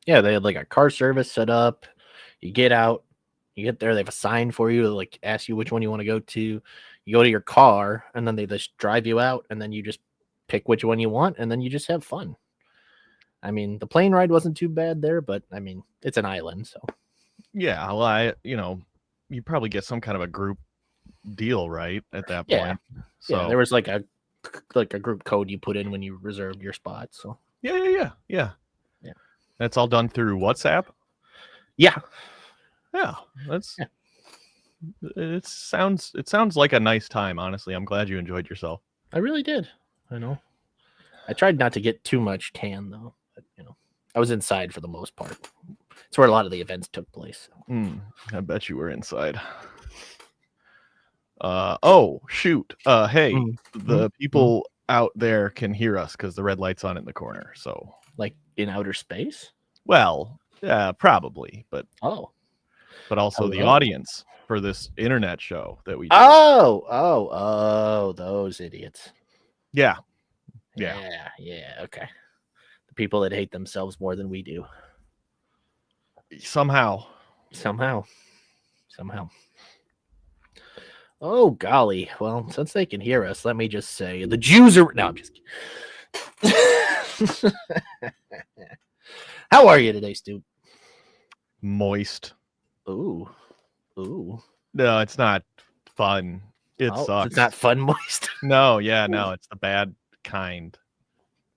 Yeah, they had like a car service set up. You get out, you get there, they have a sign for you to like ask you which one you want to go to. You go to your car, and then they just drive you out, and then you just pick which one you want, and then you just have fun. I mean, the plane ride wasn't too bad there, but I mean, it's an island, so Yeah, well, you probably get some kind of a group deal, right, at that yeah, point. yeah. So There was like a group code you put in when you reserved your spot. So yeah. yeah, That's all done through WhatsApp. yeah, Yeah, that's yeah. it sounds like a nice time. Honestly, I'm glad you enjoyed yourself. I really did. I know. I tried not to get too much tan though, but I was inside for the most part. It's where a lot of the events took place. So. I bet you were inside. Oh shoot. Hey, the people out there can hear us because the red light's on in the corner. So Like in outer space? well, yeah, probably, but Oh. also the Hello. audience for this internet show that we do. Oh, those idiots. Yeah. Okay. The people that hate themselves more than we do. Somehow. Oh golly. Well, since they can hear us, let me just say the Jews are no, I'm just kidding. How are you today, Stu? Moist. Ooh. No, it's not fun. It sucks. It's not fun, moist. No, it's the bad kind.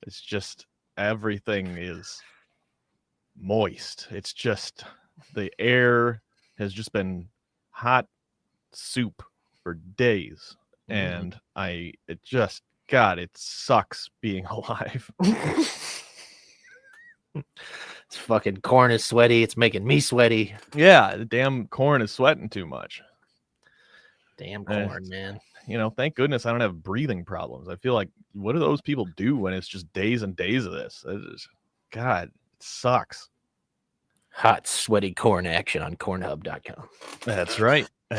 It's just everything is moist. It's just the air has just been hot soup for days, and it sucks being alive. It's fucking corn is sweaty. It's making me sweaty. Yeah, the damn corn is sweating too much. Damn corn, man. Thank goodness I don't have breathing problems. I feel like, what do those people do when it's just days and days of this? God, it sucks. Hot, sweaty corn action on Cornhub.com. That's right. We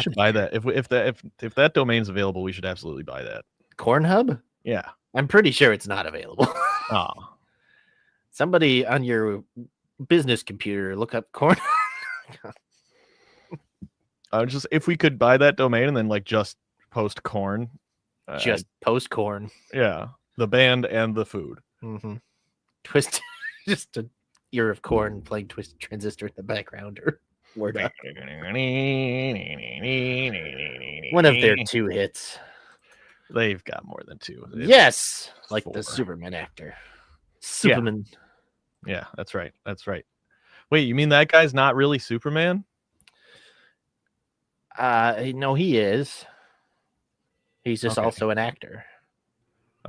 should buy that. If that domain's available, we should absolutely buy that. Cornhub? Yeah. I'm pretty sure it's not available. Oh. Somebody on your business computer, look up Corn. If we could buy that domain and then just post corn. Just post corn. Yeah. The band and the food. Mm-hmm. Twist, just a ear of corn playing Twisted Transistor in the background, or word up. One of their 2 hits. They've got more than 2. Yes, like 4. The Superman actor. Superman. Yeah, that's right. Wait, you mean that guy's not really Superman? No, he is. He's just also an actor.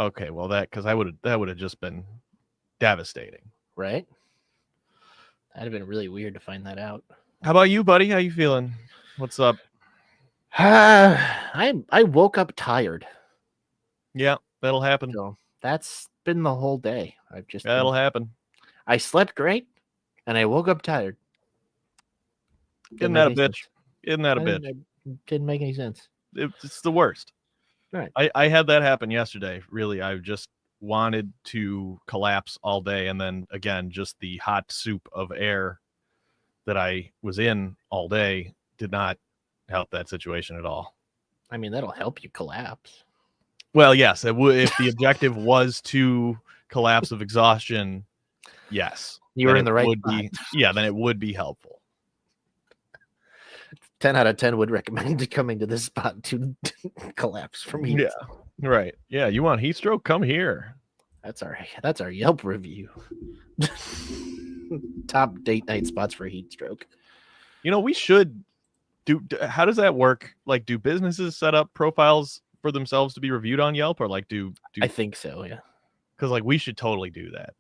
Okay, well that would have just been devastating, right? That'd have been really weird to find that out. How about you, buddy? How you feeling? What's up? I woke up tired. Yeah, that'll happen. So that's been the whole day. That'll happen. I slept great, and I woke up tired. Isn't that a bitch? Isn't that a bitch? It didn't make any sense. It's the worst. Right. I had that happen yesterday. Really, I just wanted to collapse all day, and then again, just the hot soup of air that I was in all day did not help that situation at all. I mean, that'll help you collapse. Well, yes, it would. If the objective was to collapse of exhaustion, yes, you were in the right spot. Then it would be helpful. 10 out of 10 would recommend coming to this spot to collapse from heat. Yeah, right. Yeah, you want heat stroke? Come here. That's our Yelp review. Top date night spots for heat stroke. We should do. How does that work? Like, do businesses set up profiles for themselves to be reviewed on Yelp, or do I think so, yeah. Because we should totally do that.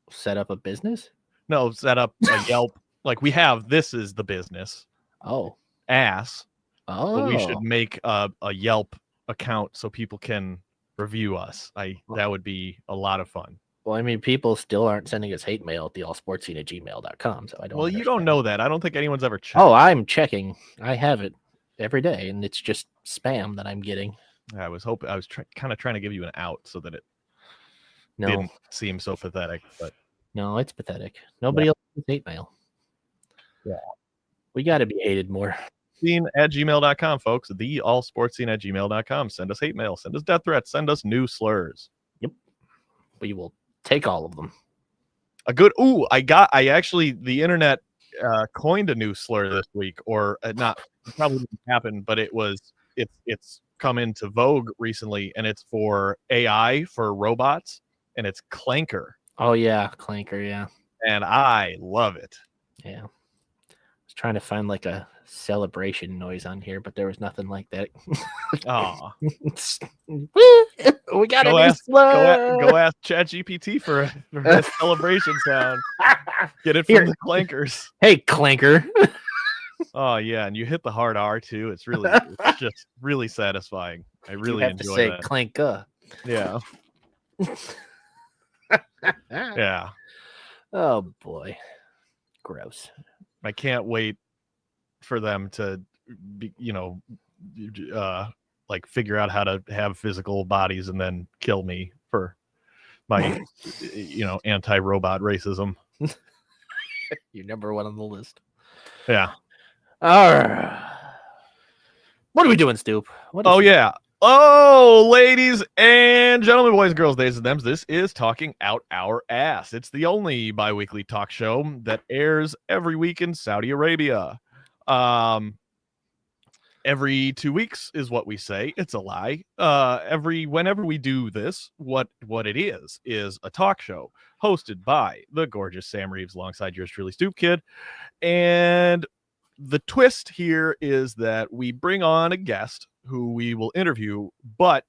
Set up a business? No, set up a Yelp. We have, this is the business. Oh. Ass. Oh. But we should make a Yelp account so people can review us. That would be a lot of fun. Well, I mean, people still aren't sending us hate mail at theallsportscene@gmail.com, so I don't. Well, you don't know that. I don't think anyone's ever checked. Oh, I'm checking. I have it every day, and it's just spam that I'm getting. I was kind of trying to give you an out so that it didn't seem so pathetic, but No, it's pathetic. Nobody else has hate mail. Yeah. We got to be hated more. Scene@gmail.com, folks. The allsportscene@gmail.com. Send us hate mail. Send us death threats. Send us new slurs. We will take all of them. A good. The internet coined a new slur this week, or not. It probably didn't happen, but it's come into vogue recently, and it's for AI for robots, and it's clanker. Oh yeah, clanker. Yeah, and I love it. yeah. I was trying to find like a celebration noise on here, but there was nothing like that. Oh, we got go a new slur. go ask ChatGPT for a celebration sound. Get it from Here. the clankers. Hey, clanker. Oh yeah, and you hit the hard R too. It's just really satisfying. I really you have enjoy to say that. clanka. Yeah. Yeah. Oh boy, gross. I can't wait for them to be, like figure out how to have physical bodies and then kill me for my anti-robot racism. You're number one on the list. Yeah. All right. What are we doing, Stoop? Yeah. Oh, ladies and gentlemen, boys and girls, theys and thems, this is Talking Out Our Ass. It's the only bi-weekly talk show that airs every week in Saudi Arabia. Every 2 weeks is what we say. It's a lie. Whenever we do this, what it is a talk show hosted by the gorgeous Sam Reeves alongside yours truly, Stoop Kid. And the twist here is that we bring on a guest who we will interview, but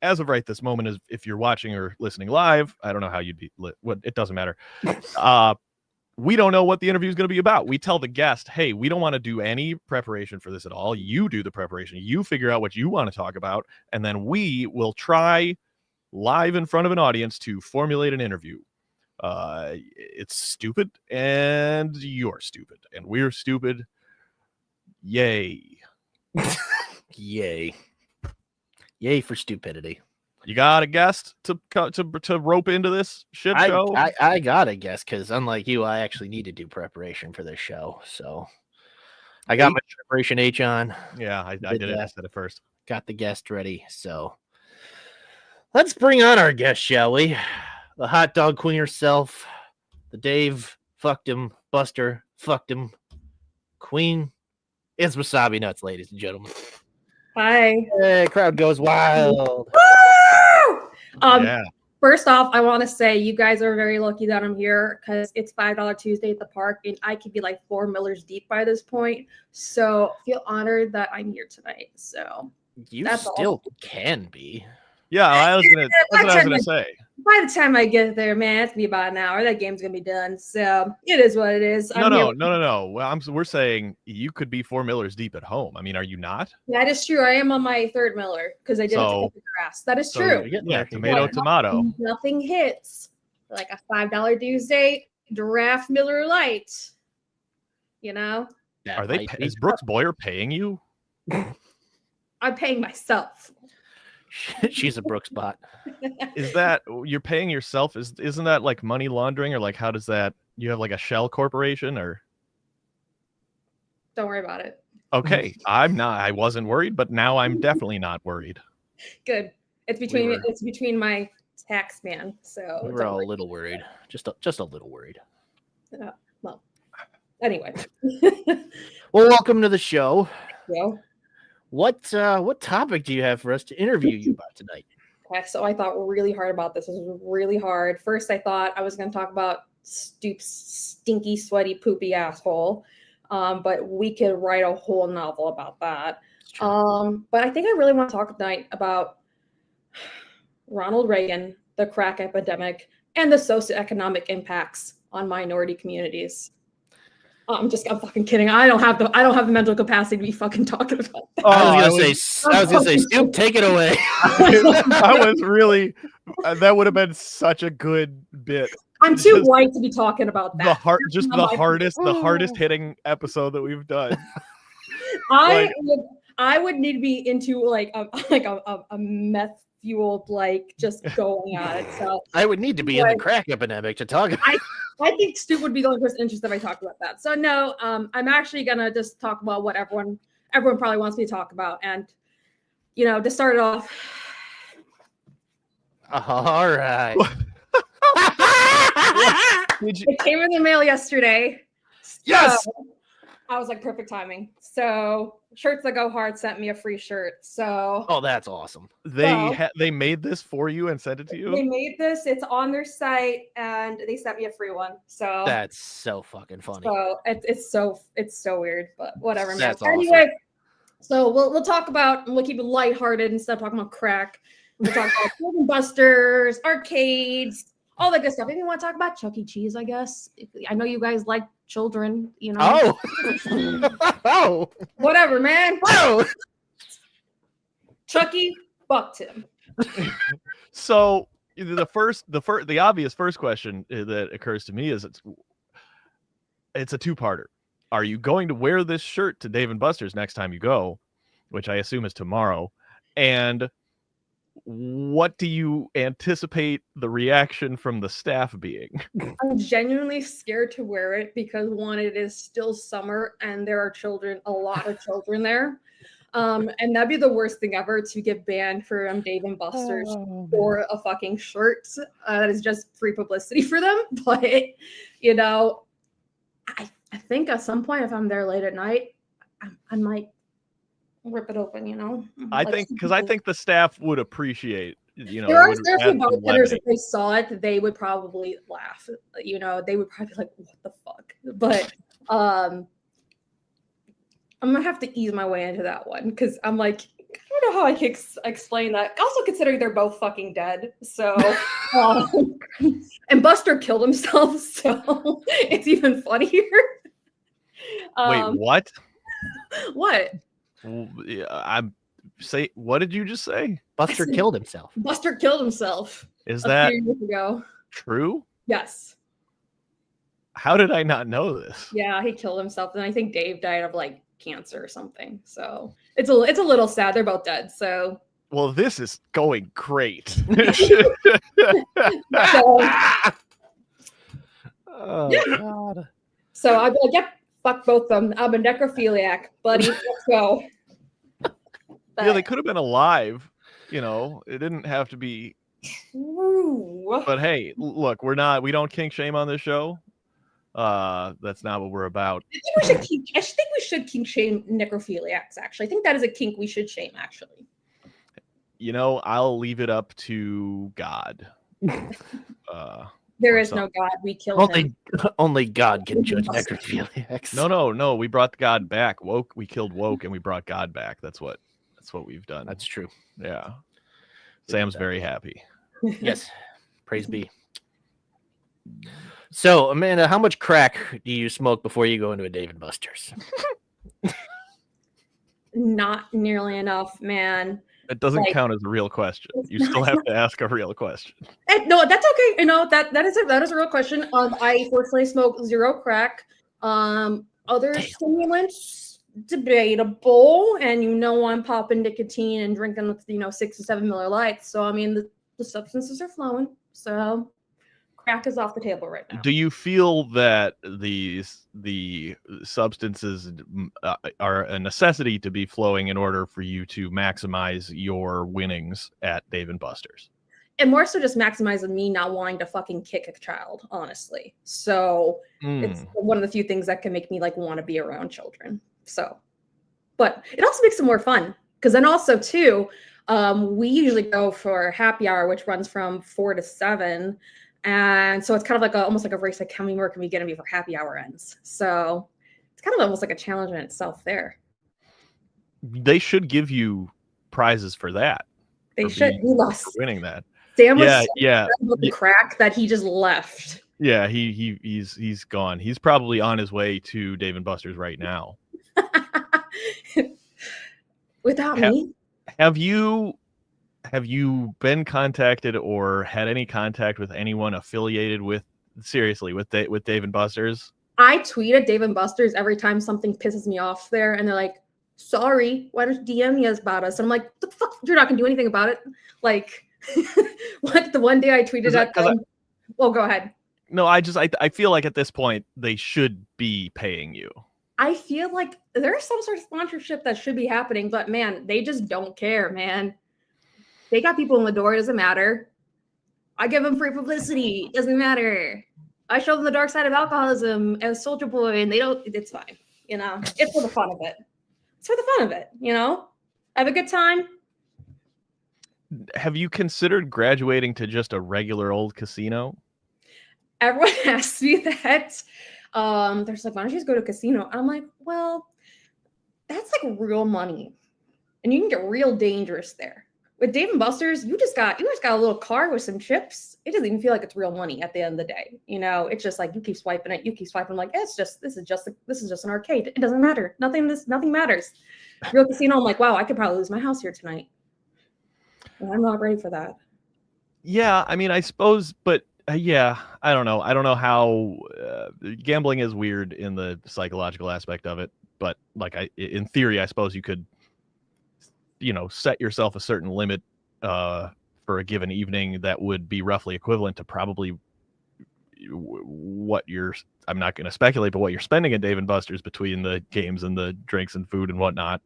as of right this moment, if you're watching or listening live, I don't know how you'd be it doesn't matter. We don't know what the interview is going to be about. We tell the guest, hey, we don't want to do any preparation for this at all. You do the preparation. You figure out what you want to talk about, and then we will try live in front of an audience to formulate an interview. It's stupid, and you're stupid, and we're stupid. Yay. Yay for stupidity. You got a guest to rope into this shit show? I got a guess because unlike you, I actually need to do preparation for this show. So I got my preparation H on. Yeah, I did it. I said it first. Got the guest ready. So let's bring on our guest, shall we? The hot dog queen herself, the Dave fucked him, Buster fucked him, queen. It's Wasabi Nuts, ladies and gentlemen. Hi. Hey, crowd goes wild. Yeah. First off, I want to say you guys are very lucky that I'm here because it's $5 Tuesday at the park, and I could be like 4 Millers deep by this point. So feel honored that I'm here tonight. So That's still can be. Yeah, that's what I was gonna say. By the time I get there, man, it's gonna be about an hour. That game's gonna be done. So it is what it is. No. Well, we're saying you could be 4 Millers deep at home. I mean, are you not? That is true. I am on my 3rd Miller because I did it to get the grass. That is true. Yeah, tomato. Nothing hits like a $5 Tuesday draft Miller Lite. You know? Are they? Is Brooks Boyer paying you? I'm paying myself. She's a Brooks bot. Is that you're paying yourself? Isn't that like money laundering, or like how does that? You have like a shell corporation, or? Don't worry about it. Okay, I wasn't worried, but now I'm definitely not worried. Good. It's between my tax man. So we were all a little worried, just a little worried. Well, anyway. Well, welcome to the show. Yeah. What topic do you have for us to interview you about tonight? Okay, so I thought really hard about this. This was really hard. First, I thought I was going to talk about Stoop's stinky, sweaty, poopy asshole, but we could write a whole novel about that. But I think I really want to talk tonight about Ronald Reagan, the crack epidemic, and the socioeconomic impacts on minority communities. I'm fucking kidding. I don't have the mental capacity to be fucking talking about that. I was gonna say, Stoop, take it away. I was really, that would have been such a good bit. I'm too white to be talking about that. The hardest hitting episode that we've done. I would need to be into like a meth fueled, like just going at it. So I would need to be in the Like- crack epidemic to talk about. I think Stu would be the only person interested if I talked about that. So no, I'm actually gonna just talk about what everyone probably wants me to talk about. And to start it off, All right. Did you, it came in the mail yesterday. Yes! So I was like, perfect timing. So Shirts That Go Hard sent me a free shirt. So Oh, that's awesome. they made this for you and sent it to they you? made this. It's on their site, and they sent me a free one. So That's so fucking funny. So it's so weird, but whatever, man. That's awesome. Anyway, so we'll talk about, we'll keep it lighthearted instead of talking about crack. We'll talk about Dave and Buster's, arcades, all that good stuff. Maybe you want to talk about Chuck E. Cheese, I guess. I know you guys like children, Oh. Oh. Whatever, man. Oh. Chucky bucked him. So the obvious first question that occurs to me is it's a two-parter. Are you going to wear this shirt to Dave and Buster's next time you go, which I assume is tomorrow? And what do you anticipate the reaction from the staff being? I'm genuinely scared to wear it because one, it is still summer and there are a lot of children there. And that'd be the worst thing ever, to get banned from Dave and Buster's for a fucking shirt. That is just free publicity for them. But I think at some point, if I'm there late at night, I might rip it open, I think the staff would appreciate, there are would a few add some bartenders, levity. if they saw it, they would probably laugh. They would probably be like, what the fuck? But I'm gonna have to ease my way into that one, because I'm like, I don't know how I can explain that. Also, considering they're both fucking dead, so and Buster killed himself, so it's even funnier. Wait, what? What? What did you just say? Buster killed himself. Buster killed himself Is a that few years ago. true? Yes. How did I not know this? Yeah, he killed himself, and I think Dave died of like cancer or something. So it's a little sad. They're both dead. So Well, this is going great. so Oh, Yeah. God. So I'd be like, yep, fuck both of them. I'm a necrophiliac, buddy. Let's go. Yeah, they could have been alive. It didn't have to be. True. But hey, look, we don't kink shame on this show. That's not what we're about. I think we should kink shame necrophiliacs, actually. I think that is a kink we should shame, actually. I'll leave it up to God. There Or is no God. We killed him. Only God can judge necrophiliacs. No. We brought God back. We killed Woke, and we brought God back. That's what we've done. That's true. Yeah. Sam's very happy. Yes. Praise be. So, Amanda, how much crack do you smoke before you go into a Dave and Buster's? Not nearly enough, man. It doesn't count as a real question. You still have to ask a real question. No, that's okay. That is a real question. I fortunately smoke zero crack. Other stimulants, debatable. And I'm popping nicotine and drinking with 6 to 7 Miller Lights. So the substances are flowing. So crack is off the table right now. Do you feel that the substances are a necessity to be flowing in order for you to maximize your winnings at Dave and Buster's? And more so just maximizing me not wanting to fucking kick a child, honestly. So it's one of the few things that can make me want to be around children. So, but it also makes it more fun, because then also too, we usually go for happy hour, which runs from 4 to 7. And so it's kind of almost like a race, like how many more can we get in before happy hour ends? So it's kind of almost like a challenge in itself there. They should give you prizes for that. They should. He lost. For winning that. Sam was yeah. About the crack that he just left. Yeah, he's gone. He's probably on his way to Dave and Buster's right now. Without me. Have you been contacted or had any contact with anyone affiliated with Dave and Buster's? I tweet at Dave and Buster's every time something pisses me off there, and they're like, sorry, why don't you DM me about us? And I'm like, the fuck, you're not gonna do anything about it. Like, what the one day I tweeted at them. Well, go ahead. No, I feel like at this point they should be paying you. I feel like there's some sort of sponsorship that should be happening, but man, they just don't care, man. They got people in the door, it doesn't matter. I give them free publicity, it doesn't matter. I show them the dark side of alcoholism as Soldier Boy, and they don't, it's fine. You know, it's for the fun of it. It's for the fun of it, you know? Have a good time. Have you considered graduating to just a regular old casino? Everyone asks me that. There's like, why don't you just go to a casino? I'm like, well, that's like real money. And you can get real dangerous there. With Dave & Buster's, you just got a little car with some chips. It doesn't even feel like it's real money at the end of the day. You know, it's just like you keep swiping it, you keep swiping. Like this is just an arcade. It doesn't matter. Nothing matters. Real casino, I'm like, wow, I could probably lose my house here tonight. And I'm not ready for that. Yeah, I mean, I suppose, but yeah, I don't know. I don't know how gambling is weird in the psychological aspect of it. But like, in theory, I suppose you could, you know, set yourself a certain limit for a given evening that would be roughly equivalent to probably what you're, I'm not going to speculate, but what you're spending at Dave & Buster's between the games and the drinks and food and whatnot.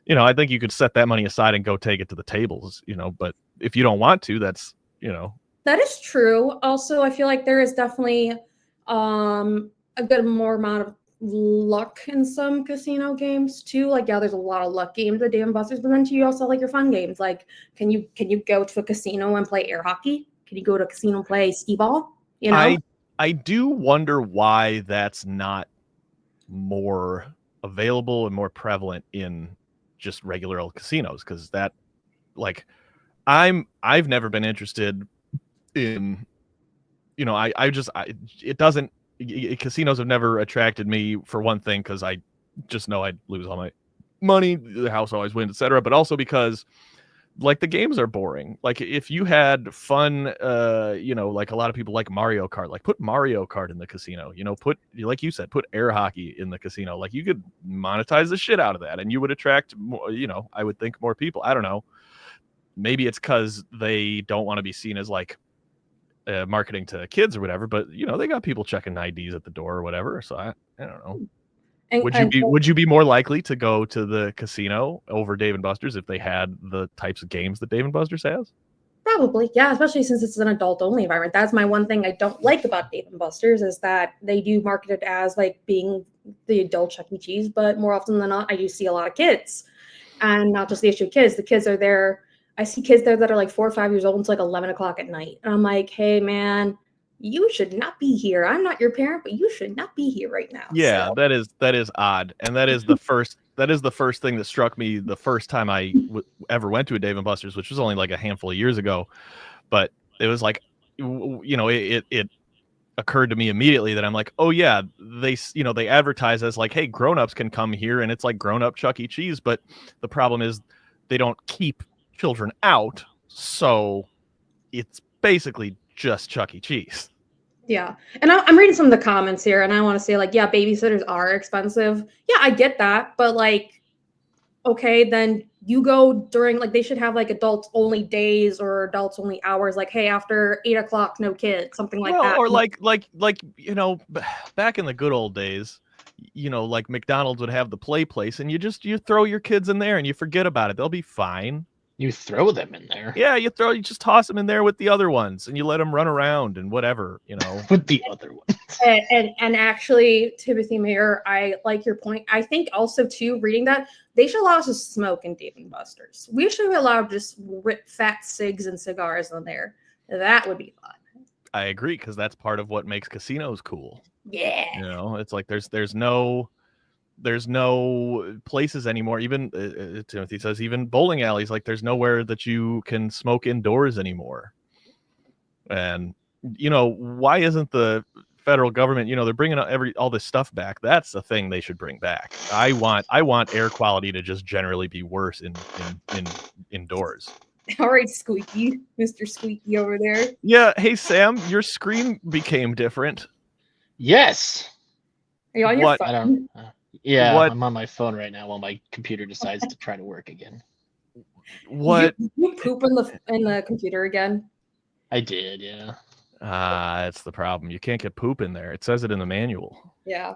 You know, I think you could set that money aside and go take it to the tables, you know, but if you don't want to, that's, you know. That is true. Also, I feel like there is definitely a good more amount of luck in some casino games too. Like, yeah, there's a lot of luck games at Dave & Buster's, but then too, you also like your fun games. Like, can you go to a casino and play air hockey? Can you go to a casino and play skee ball? You know, I do wonder why that's not more available and more prevalent in just regular old casinos, because that, like, I've never been interested in, you know, casinos have never attracted me, for one thing, because I just know I'd lose all my money, the house always wins, etc. But also because, like, the games are boring. Like, if you had fun, you know, like a lot of people like Mario Kart, like put Mario Kart in the casino, you know, like you said, put air hockey in the casino. Like, you could monetize the shit out of that and you would attract more, you know, I would think more people. I don't know. Maybe it's because they don't want to be seen as like marketing to kids or whatever, but you know, they got people checking IDs at the door or whatever. So I don't know. Would you be more likely to go to the casino over Dave & Buster's if they had the types of games that Dave & Buster's has? Probably, yeah, especially since it's an adult-only environment. That's my one thing I don't like about Dave & Buster's, is that they do market it as like being the adult Chuck E. Cheese, but more often than not, I do see a lot of kids. And not just the issue of kids. The kids are there. I see kids there that are like 4 or 5 years old. It's like 11 o'clock at night. And I'm like, hey, man, you should not be here. I'm not your parent, but you should not be here right now. Yeah, so. that is odd. And that is the first thing that struck me the first time I ever went to a Dave & Buster's, which was only like a handful of years ago. But it was like, you know, it occurred to me immediately that I'm like, oh yeah, they advertise as like, hey, grown-ups can come here and it's like grown-up Chuck E. Cheese. But the problem is they don't keep children out. So it's basically just Chuck E. Cheese. Yeah. And I'm reading some of the comments here, and I want to say, like, yeah, babysitters are expensive. Yeah, I get that. But, like, okay, then you go during, like, they should have, like, adults only days or adults only hours. Like, hey, after 8 o'clock, no kids, something like that. Or like, you know, back in the good old days, you know, like McDonald's would have the play place, and you throw your kids in there and you forget about it. They'll be fine. You throw them in there. Yeah, you just toss them in there with the other ones, and you let them run around and whatever, you know. With the other ones. And actually, Timothy Mayer, I like your point. I think also too, reading that, they should allow us to smoke in Dave & Buster's. We should be allowed to just rip fat cigs and cigars in there. That would be fun. I agree, because that's part of what makes casinos cool. Yeah. You know, it's like there's no places anymore. Even Timothy says even bowling alleys, like there's nowhere that you can smoke indoors anymore. And you know, why isn't the federal government, you know, they're bringing all this stuff back? That's the thing they should bring back. I want air quality to just generally be worse in indoors. All right, Squeaky, Mr. Squeaky over there. Yeah. Hey, Sam, your screen became different. Yes. Are you on your What? phone? I don't. Yeah, What? I'm on my phone right now while my computer decides to try to work again. What? You poop in the computer again? I did, yeah. That's the problem. You can't get poop in there. It says it in the manual. Yeah.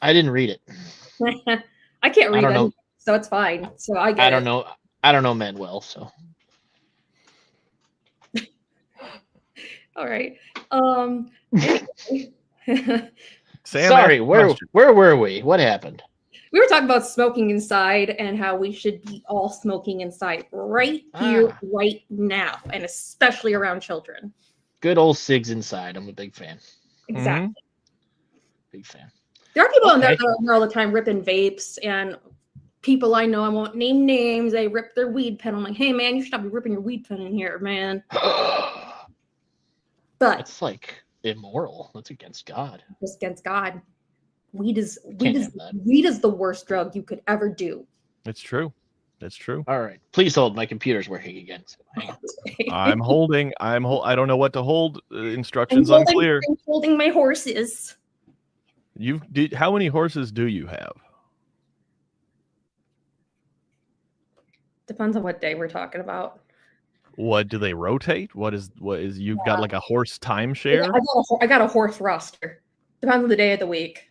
I didn't read it. I can't I read don't it, know. so it's fine. So I get I don't it. know. I don't know men well, so All right. Anyway. Sam sorry. asked a Where question. were we? What happened? We were talking about smoking inside and how we should be all smoking inside right here, right now, and especially around children. Good old cigs inside. I'm a big fan. Exactly. Big fan. There are people in there Okay. that are in there all the time ripping vapes, and people I know, I won't name names, they rip their weed pen. I'm like, hey man, you should not be ripping your weed pen in here, man. But That's like immoral. That's against God. just against God. Weed is Can't have that. weed is the worst drug you could ever do. It's true. It's true. All right. Please hold. My computer's working again. So hang on. I'm holding. I don't know what to hold. Instructions unclear. I'm holding my horses. How many horses do you have? Depends on what day we're talking about. What do they rotate? What is you've got like a horse timeshare? I got a horse roster. Depends on the day of the week.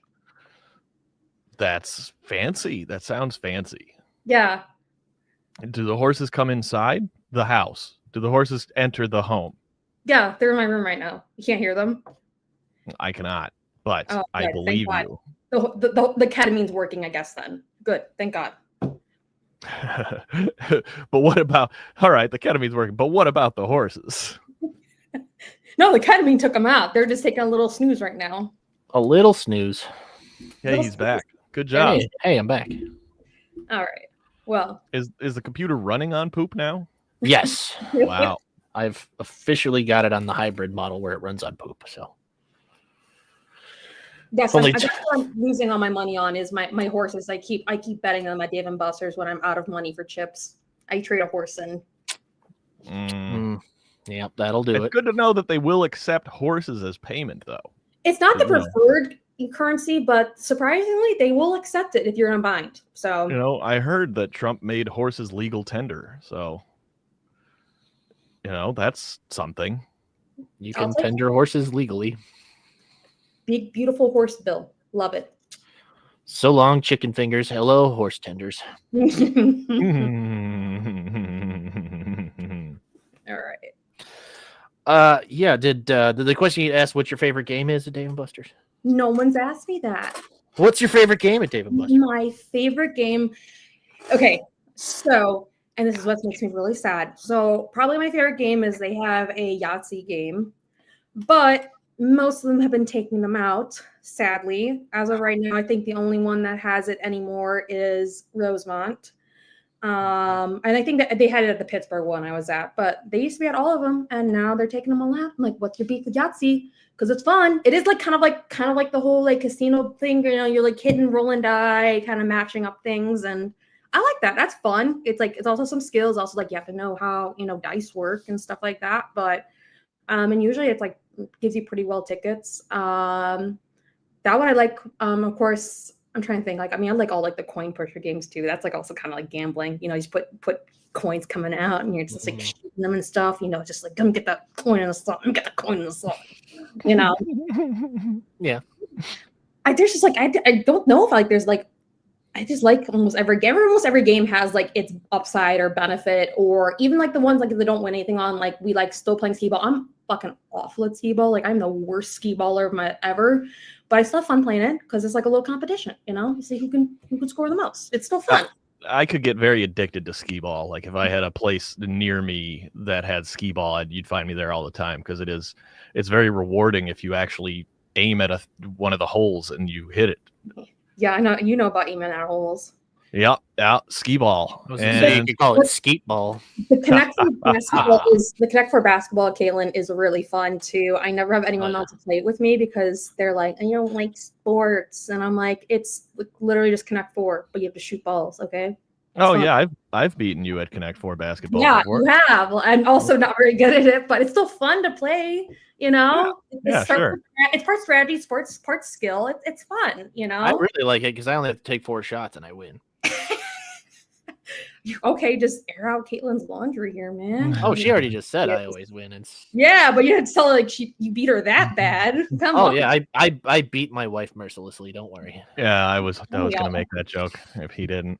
That's fancy. That sounds fancy. Yeah. Do the horses come inside the house? Do the horses enter the home? Yeah, they're in my room right now. You can't hear them. I cannot, but Oh, I good. believe Thank you. The ketamine's working, I guess, then. Good. Thank God. But what about, all right, the ketamine's working, but what about the horses? No, the ketamine took them out. They're just taking a little snooze right now. A little snooze. Hey, he's back. Good job. Hey, I'm back. All right. Well, Is the computer running on poop now? Yes. Wow. I've officially got it on the hybrid model where it runs on poop. So That's Only what I'm losing all my money on is my horses. I keep betting them at Dave and Buster's when I'm out of money for chips. I trade a horse in. yeah, that'll do It's it. good to know that they will accept horses as payment, though. It's not the Yeah. preferred currency, but surprisingly, they will accept it if you're in a bind. So You know, I heard that Trump made horses legal tender, so that's something. You can Also- tend your horses legally. big, beautiful horse bill. Love it. So long, chicken fingers. Hello, horse tenders. All right. Yeah. Did the question you asked what your favorite game is at Dave and Buster's? No one's asked me that. What's your favorite game at Dave and Buster's? My favorite game. Okay, so, and this is what makes me really sad. So, probably my favorite game is they have a Yahtzee game, but most of them have been taking them out, sadly. As of right now, I think the only one that has it anymore is Rosemont. And I think that they had it at the Pittsburgh one I was at, but they used to be at all of them, and now they're taking them all out. I'm like, what's your beef with Yahtzee? Because it's fun. It is like kind of like the whole like casino thing. You're like hidden rolling die, kind of matching up things, and I like that. That's fun. It's also some skills. Also, like you have to know how dice work and stuff like that. But and usually it's like gives you pretty well tickets. That one I like. Of course, I'm trying to think. I like all like the coin pusher games too. That's like also kind of like gambling. You just put coins coming out and you're just like shooting them and stuff. Just like come get that coin in the slot. Get the coin in the slot. Yeah. There's just like I don't know if like there's like I just like almost every game. Almost every game has like its upside or benefit, or even like the ones like if they don't win anything on. Like we like still playing skee ball. I'm fucking awful at skee ball. Like I'm the worst skee baller ever, but I still have fun playing it because it's like a little competition. You see who can score the most. It's still fun. I could get very addicted to skee ball. Like if I had a place near me that had skee ball, you'd find me there all the time because it's very rewarding if you actually aim at one of the holes and you hit it. Yeah, I know you know about aiming at holes. Yeah, skee ball. You could call it skeet ball. The Connect for basketball at Caitlin is really fun too. I never have anyone else to play it with me because they're like, I don't like sports, and I'm like, it's literally just Connect 4, but you have to shoot balls. Okay. Oh fun. yeah, I've beaten you at Connect 4 basketball Yeah, before. you have. I'm also not very good at it, but it's still fun to play. You know, Yeah, sure. It's part strategy, sports, part skill. It's fun. You I know. really like it because I only have to take 4 shots and I win. Okay, just air out Caitlin's laundry here, man. Oh, she already just said I Yes. always win. Yeah, but you had to tell her like you beat her that bad. Come Oh on. yeah, I beat my wife mercilessly. Don't worry. Yeah, I was Oh, gonna yeah. make that joke if he didn't.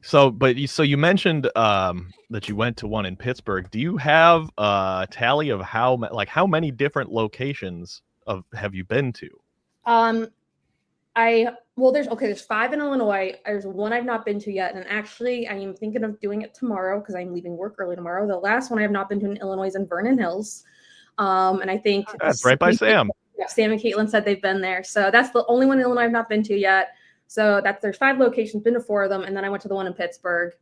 So, but you mentioned that you went to one in Pittsburgh. Do you have a tally of how many different locations have you been to? There's 5 in Illinois. There's one I've not been to yet, and actually I am thinking of doing it tomorrow because I'm leaving work early tomorrow. The last one I have not been to in Illinois is in Vernon Hills, and I think That's right by Sam. Yeah, Sam and Caitlin said they've been there, so that's the only one in Illinois I've not been to yet. So there's 5 locations, been to 4 of them, and then I went to the one in Pittsburgh.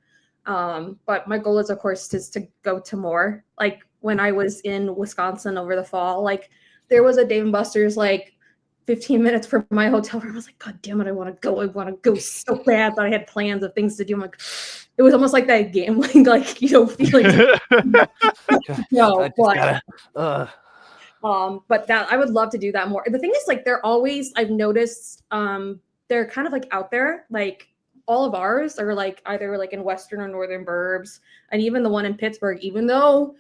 But my goal is, of course, is to go to more. Like when I was in Wisconsin over the fall, like there was a Dave & Buster's like 15 minutes from my hotel room. I was like, God damn it, I want to go. I want to go so bad. But I had plans of things to do. I'm like, it was almost like that gambling, like, feeling. No, I just gotta, but that I would love to do that more. The thing is, like, they're always, I've noticed, they're kind of like out there. Like all of ours are like either like in western or northern burbs, and even the one in Pittsburgh, even though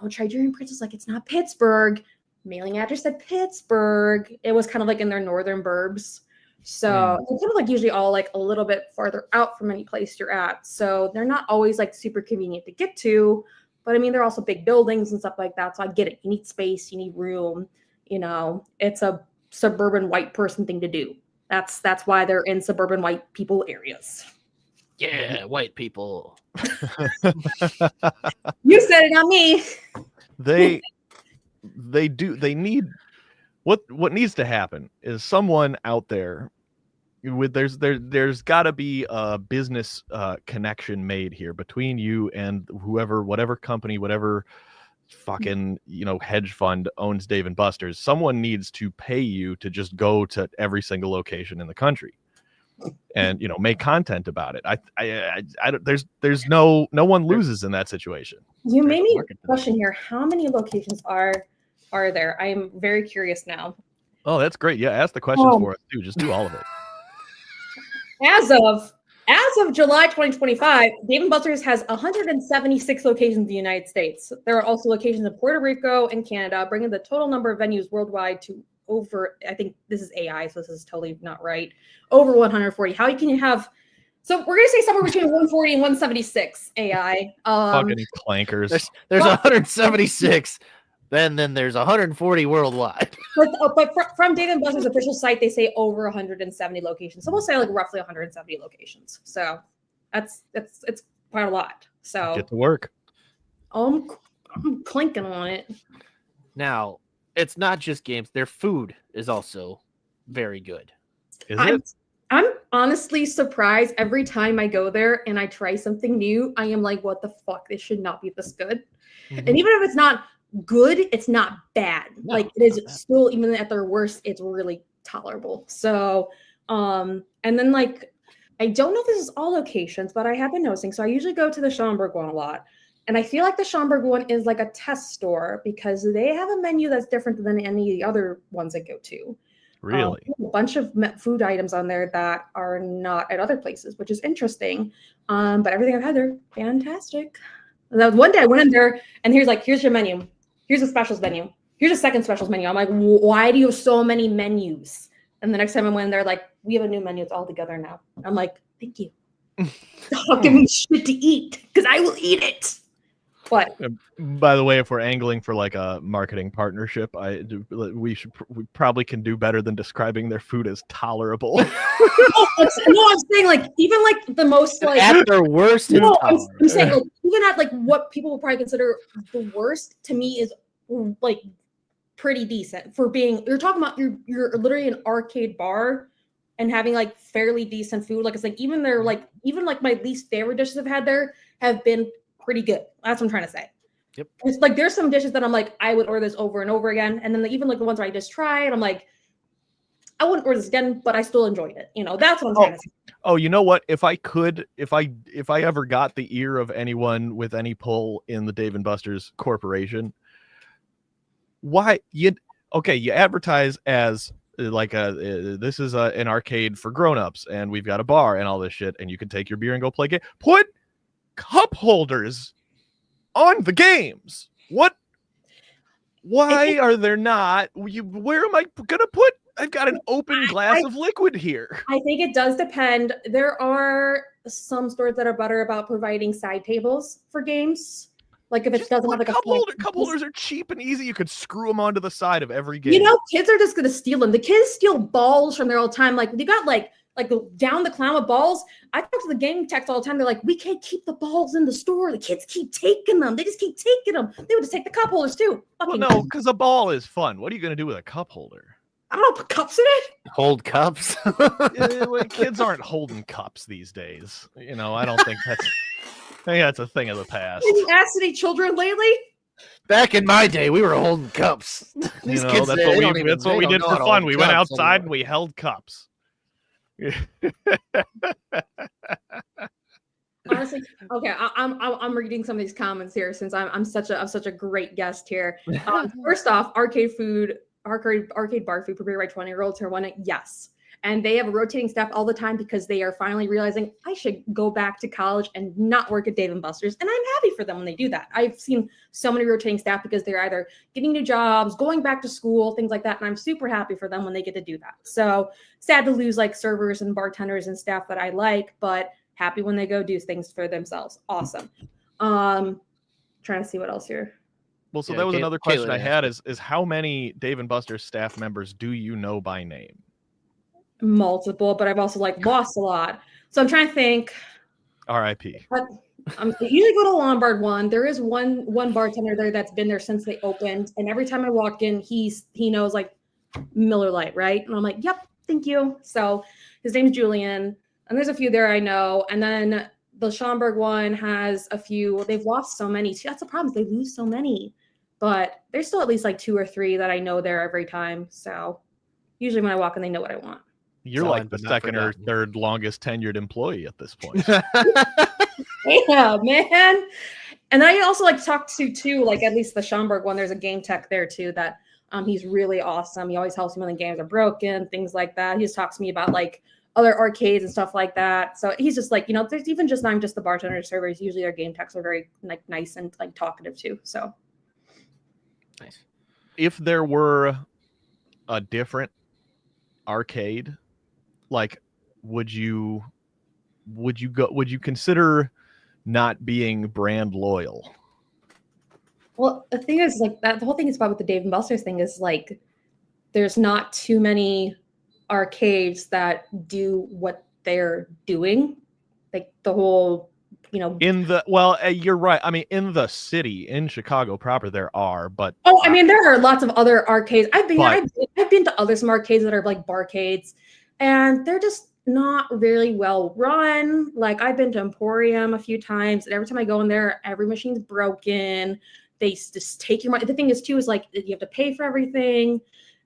Tridurian Prince is like, it's not Pittsburgh. Mailing address at Pittsburgh. It was kind of like in their northern burbs. So they're kind of like usually all like a little bit farther out from any place you're at. So they're not always like super convenient to get to. But I mean, they're also big buildings and stuff like that. So I get it. You need space, you need room. It's a suburban white person thing to do. That's why they're in suburban white people areas. yeah, white people. You said it, not me. They need what needs to happen is someone out there with there's got to be a business connection made here between you and whatever company, whatever fucking hedge fund owns Dave & Buster's. Someone needs to pay you to just go to every single location in the country and make content about it. I there's no one loses in that situation. You made me a question here. How many locations are there? I am very curious now. Oh, that's great. Yeah, ask the questions for us too. Just do all of it. As of July 2025, Dave & Buster's has 176 locations in the United States. There are also locations in Puerto Rico and Canada, bringing the total number of venues worldwide to over, I think this is AI, so this is totally not right, over 140. How can you have, so we're going to say somewhere between 140 and 176 AI. Fucking clankers. There's 176. Then there's 140 worldwide. But from Dave & Buster's official site, they say over 170 locations. So we'll say like roughly 170 locations. So it's quite a lot. So get to work. I'm clinking on it. Now, it's not just games. Their food is also very good. Is it? I'm honestly surprised every time I go there and I try something new. I am like, what the fuck? This should not be this good. Mm-hmm. And even if it's not good, it's not bad. No, like it is still, even at their worst, it's really tolerable. So and then like I don't know if this is all locations, but I have been noticing, so I usually go to the Schaumburg one a lot, and I feel like the Schaumburg one is like a test store because they have a menu that's different than any of the other ones I go to. Really? A bunch of food items on there that are not at other places, which is interesting. But everything I've had there, fantastic. And that one day I went in there and here's your menu. Here's a specials menu. Here's a second specials menu. I'm like, why do you have so many menus? And the next time I went in there, like, we have a new menu. It's all together now. I'm like, thank you. Stop giving me shit to eat because I will eat it. But by the way, if we're angling for like a marketing partnership, we probably can do better than describing their food as tolerable. no, I'm saying like even like the most like at their worst. No, I'm saying like even at like what people would probably consider the worst to me is like pretty decent for being. You're talking about you're literally an arcade bar and having like fairly decent food. Like it's like even my least favorite dishes I've had there have been pretty good. That's what I'm trying to say. Yep. It's like there's some dishes that I'm like I would order this over and over again, and then even like the ones where I just tried, I'm like I wouldn't order this again, but I still enjoyed it. That's what I'm trying to say. Oh, you know what? If I ever got the ear of anyone with any pull in the Dave and Buster's Corporation, you advertise as like this is an arcade for grown-ups, and we've got a bar and all this shit, and you can take your beer and go play game. Put cup holders on the games. What? Why are there not? Where am I gonna put? I've got an open glass of liquid here. I think it does depend. There are some stores that are better about providing side tables for games. Like if it doesn't have like cup holders are cheap and easy. You could screw them onto the side of every game. Kids are just gonna steal them. The kids steal balls from there all the time. Like they got like down the clown with balls. I talk to the game techs all the time. They're like, we can't keep the balls in the store. The kids keep taking them. They just keep taking them. They would just take the cup holders too. Well, no, because a ball is fun. What are you gonna do with a cup holder? I don't know, put cups in it. Hold cups. Kids aren't holding cups these days. I don't think that's. I think that's a thing of the past. Have you asked any children lately? Back in my day, we were holding cups. These kids, that's what we did for fun. We went outside and we held cups. Honestly, okay. I'm reading some of these comments here since I'm such a great guest here. First off, arcade bar food prepared by 20-year-olds who are wanting, yes. And they have a rotating staff all the time because they are finally realizing I should go back to college and not work at Dave & Buster's. And I'm happy for them when they do that. I've seen so many rotating staff because they're either getting new jobs, going back to school, things like that. And I'm super happy for them when they get to do that. So sad to lose like servers and bartenders and staff that I like, but happy when they go do things for themselves. Awesome. Trying to see what else here. Well, so that was another question I had is how many Dave & Buster's staff members do you know by name? Multiple, but I've also lost a lot. So I'm trying to think. R.I.P. I usually go to Lombard one. There is one bartender there that's been there since they opened, and every time I walk in, he knows like Miller Lite, right? And I'm like, yep, thank you. So his name's Julian, and there's a few there I know, and then the Schaumburg one has a few. They've lost so many. That's the problem. They lose so many, but there's still at least like 2 or 3 that I know there every time. So usually when I walk in, they know what I want. You're like the second or third longest tenured employee at this point. Yeah, man. And I also like to talk to too, like at least the Schaumburg one. There's a game tech there too that he's really awesome. He always helps me when the games are broken, things like that. He just talks to me about like other arcades and stuff like that. So he's just like, there's even just not just the bartender servers. Usually their game techs are very like nice and like talkative too. So nice. If there were a different arcade, like would you consider not being brand loyal? Well, the thing is like that the whole thing is about with the Dave & Buster's thing is like there's not too many arcades that do what they're doing. Like the whole, you're right. I mean, in the city, in Chicago proper, there are, but I mean, there are lots of other arcades. I've been to other some arcades that are like barcades, and they're just not really well run. Like I've been to Emporium a few times, and every time I go in there, every machine's broken. They just take your money. The thing is too is like you have to pay for everything,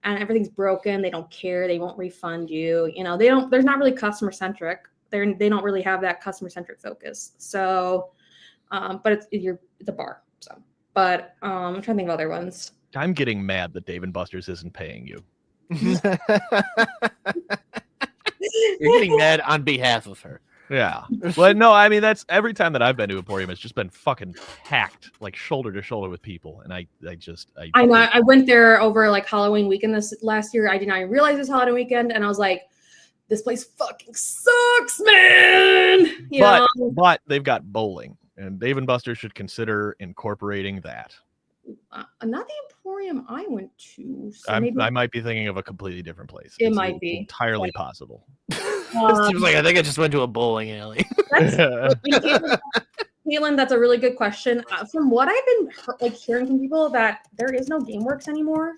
and everything's broken. They don't care. They won't refund you. They don't. They're not really customer centric. They don't really have that customer centric focus. So, but it's a bar. So, but I'm trying to think of other ones. I'm getting mad that Dave & Buster's isn't paying you. You're getting mad on behalf of her. Yeah. But no, I mean, that's every time that I've been to Emporium, it's just been fucking packed, like shoulder to shoulder with people. And I know. I went there over like Halloween weekend this last year. I did not even realize this holiday weekend. And I was like, this place fucking sucks, man. But they've got bowling, and Dave & Buster's should consider incorporating that. Not the Emporium I went to. So I might be thinking of a completely different place. It might be entirely possible. It seems like I think I just went to a bowling alley. Caitlin, that's a really good question. From what I've been hearing from people, that there is no GameWorks anymore.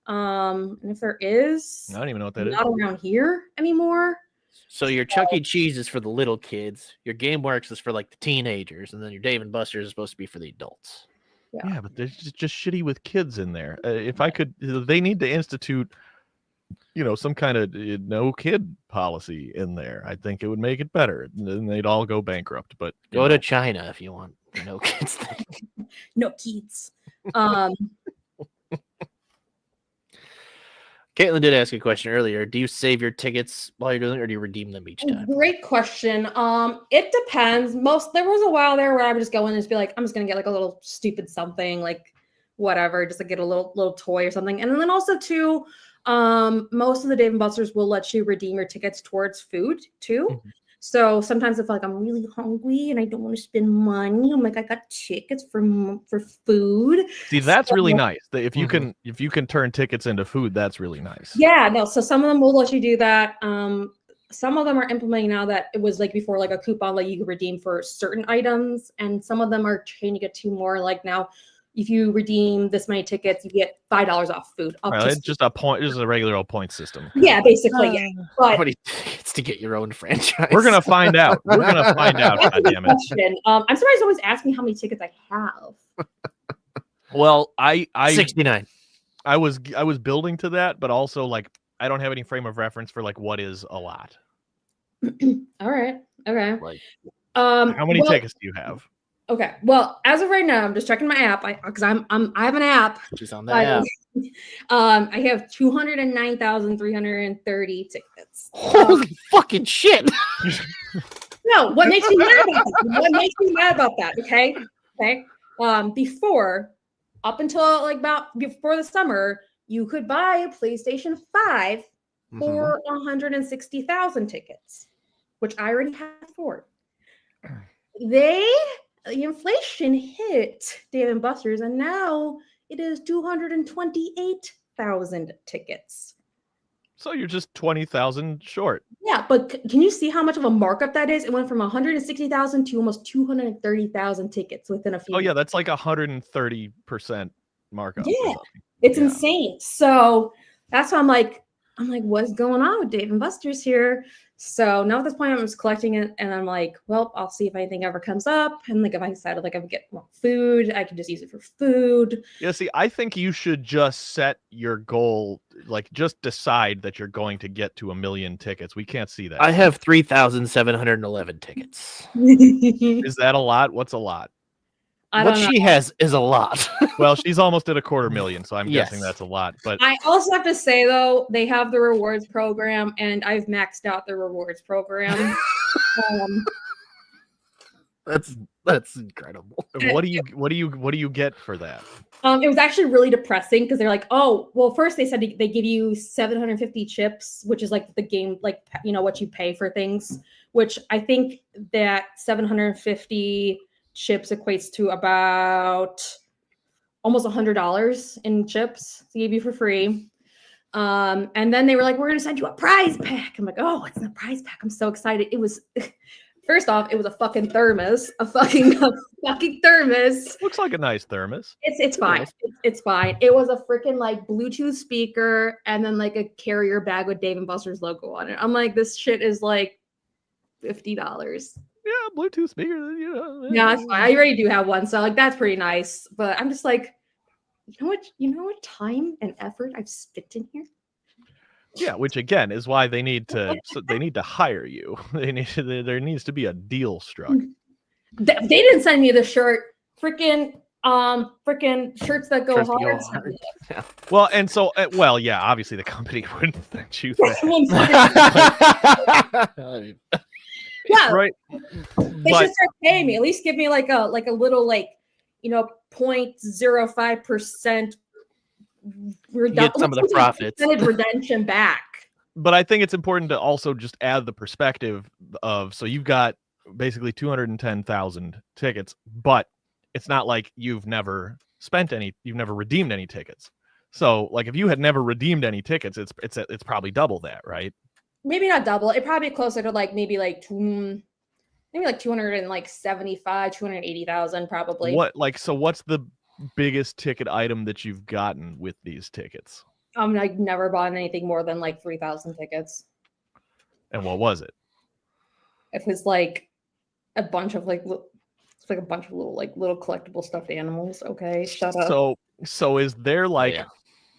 And if there is, I don't even know what that is. Not around here anymore. So your Chuck E. Cheese is for the little kids. Your GameWorks is for like the teenagers, and then your Dave & Buster's is supposed to be for the adults. Yeah, but they're just shitty with kids in there. If I could, they need to institute some kind of no kid policy in there. I think it would make it better. And then they'd all go bankrupt. But Go to China if you want. No kids thing. No kids. Caitlin did ask a question earlier. Do you save your tickets while you're doing it, or do you redeem them each time? Great question. It depends. There was a while there where I would just go in and just be like, I'm just gonna get like a little stupid something, like whatever, just to get a little toy or something. And then also too, most of the Dave and Buster's will let you redeem your tickets towards food too. Mhm. So sometimes if like I'm really hungry and I don't want to spend money, I'm like, I got tickets for food. See, that's So- really nice. That if you Mhm. can turn tickets into food, that's really nice. Yeah, no. So some of them will let you do that. Some of them are implementing now that it was like before, like a coupon that you could redeem for certain items, and some of them are changing it to more like now, if you redeem this many tickets, you get $5 off food. Up Right, to it's just a point. Just a regular old point system. yeah, basically. Yeah. But How many tickets to get your own franchise? We're gonna find out. We're gonna find out. that's a good Goddammit. question. I'm surprised you always ask me how many tickets I have. Well, I 69. I was building to that, but also like I don't have any frame of reference for like what is a lot. All right. Okay. Like, How many well, tickets do you have? Okay. Well, as of right now, I'm just checking my app because I have an app. she's on I- that app. I have 209,330 tickets. Holy fucking shit! No, what makes me mad about that? What makes me mad about that? Okay. Before, up until like about before the summer, you could buy a PlayStation 5 Mhm. for 160,000 tickets, which I already have for. The inflation hit Dave & Buster's, and now it is 228,000 tickets. So you're just 20,000 short. Yeah, but can you see how much of a markup that is? It went from 160,000 to almost 230,000 tickets within a few. Oh yeah, months. that's like 130% markup. or Yeah. something. It's Yeah. insane. So that's why I'm like, what's going on with Dave & Buster's here? So now at this point, I'm just collecting it, and I'm like, well, I'll see if anything ever comes up, and like if I decided like I would get more food, I can just use it for food. Yeah, see, I think you should just set your goal, like just decide that you're going to get to 1 million tickets. We can't see that. I have 3,711 tickets. Is that a lot? What's a lot? I What don't know. she has is a lot. Well, she's almost at 250,000, so I'm guessing Yes. that's a lot. But I also have to say though, they have the rewards program, and I've maxed out the rewards program. That's incredible. what do you get for that? It was actually really depressing because they're like, oh, well, first they said they give you 750 chips, which is like the game, like what you pay for things. Which I think that 750 chips equates to about almost $100 in chips to give you for free. And then they were like, we're gonna send you a prize pack. I'm like, oh, what's in the prize pack? I'm so excited. It was first off, it was a fucking thermos, a fucking thermos. Looks like a nice thermos. It's fine. It's fine. It was a freaking like Bluetooth speaker and then like a carrier bag with Dave & Buster's logo on it. I'm like, this shit is like $50. Yeah, Bluetooth speaker. Yeah, it's fine. I already do have one, so like that's pretty nice. But I'm just like, you know what time and effort I've spent in here? Yeah, which again is why they need to hire you. There needs to be a deal struck. They didn't send me the shirt. Freaking shirts that go Shirts that go hard. hard. Well, and so yeah, obviously the company wouldn't send you that. Yeah, Right. they But should start paying me. At least give me like a little 0.05% Get some of the profits. redemption back. but I think it's important to also just add the perspective of, so you've got basically 210,000 tickets, but it's not like you've never redeemed any tickets. So like if you had never redeemed any tickets, it's probably double that, right? Maybe not double. It probably be closer to maybe 275, 280,000 probably. So what's the biggest ticket item that you've gotten with these tickets? I've never bought anything more than 3,000 tickets. And what was it? It was like a bunch of little collectible stuffed animals. Okay, shut up. So is there Yeah.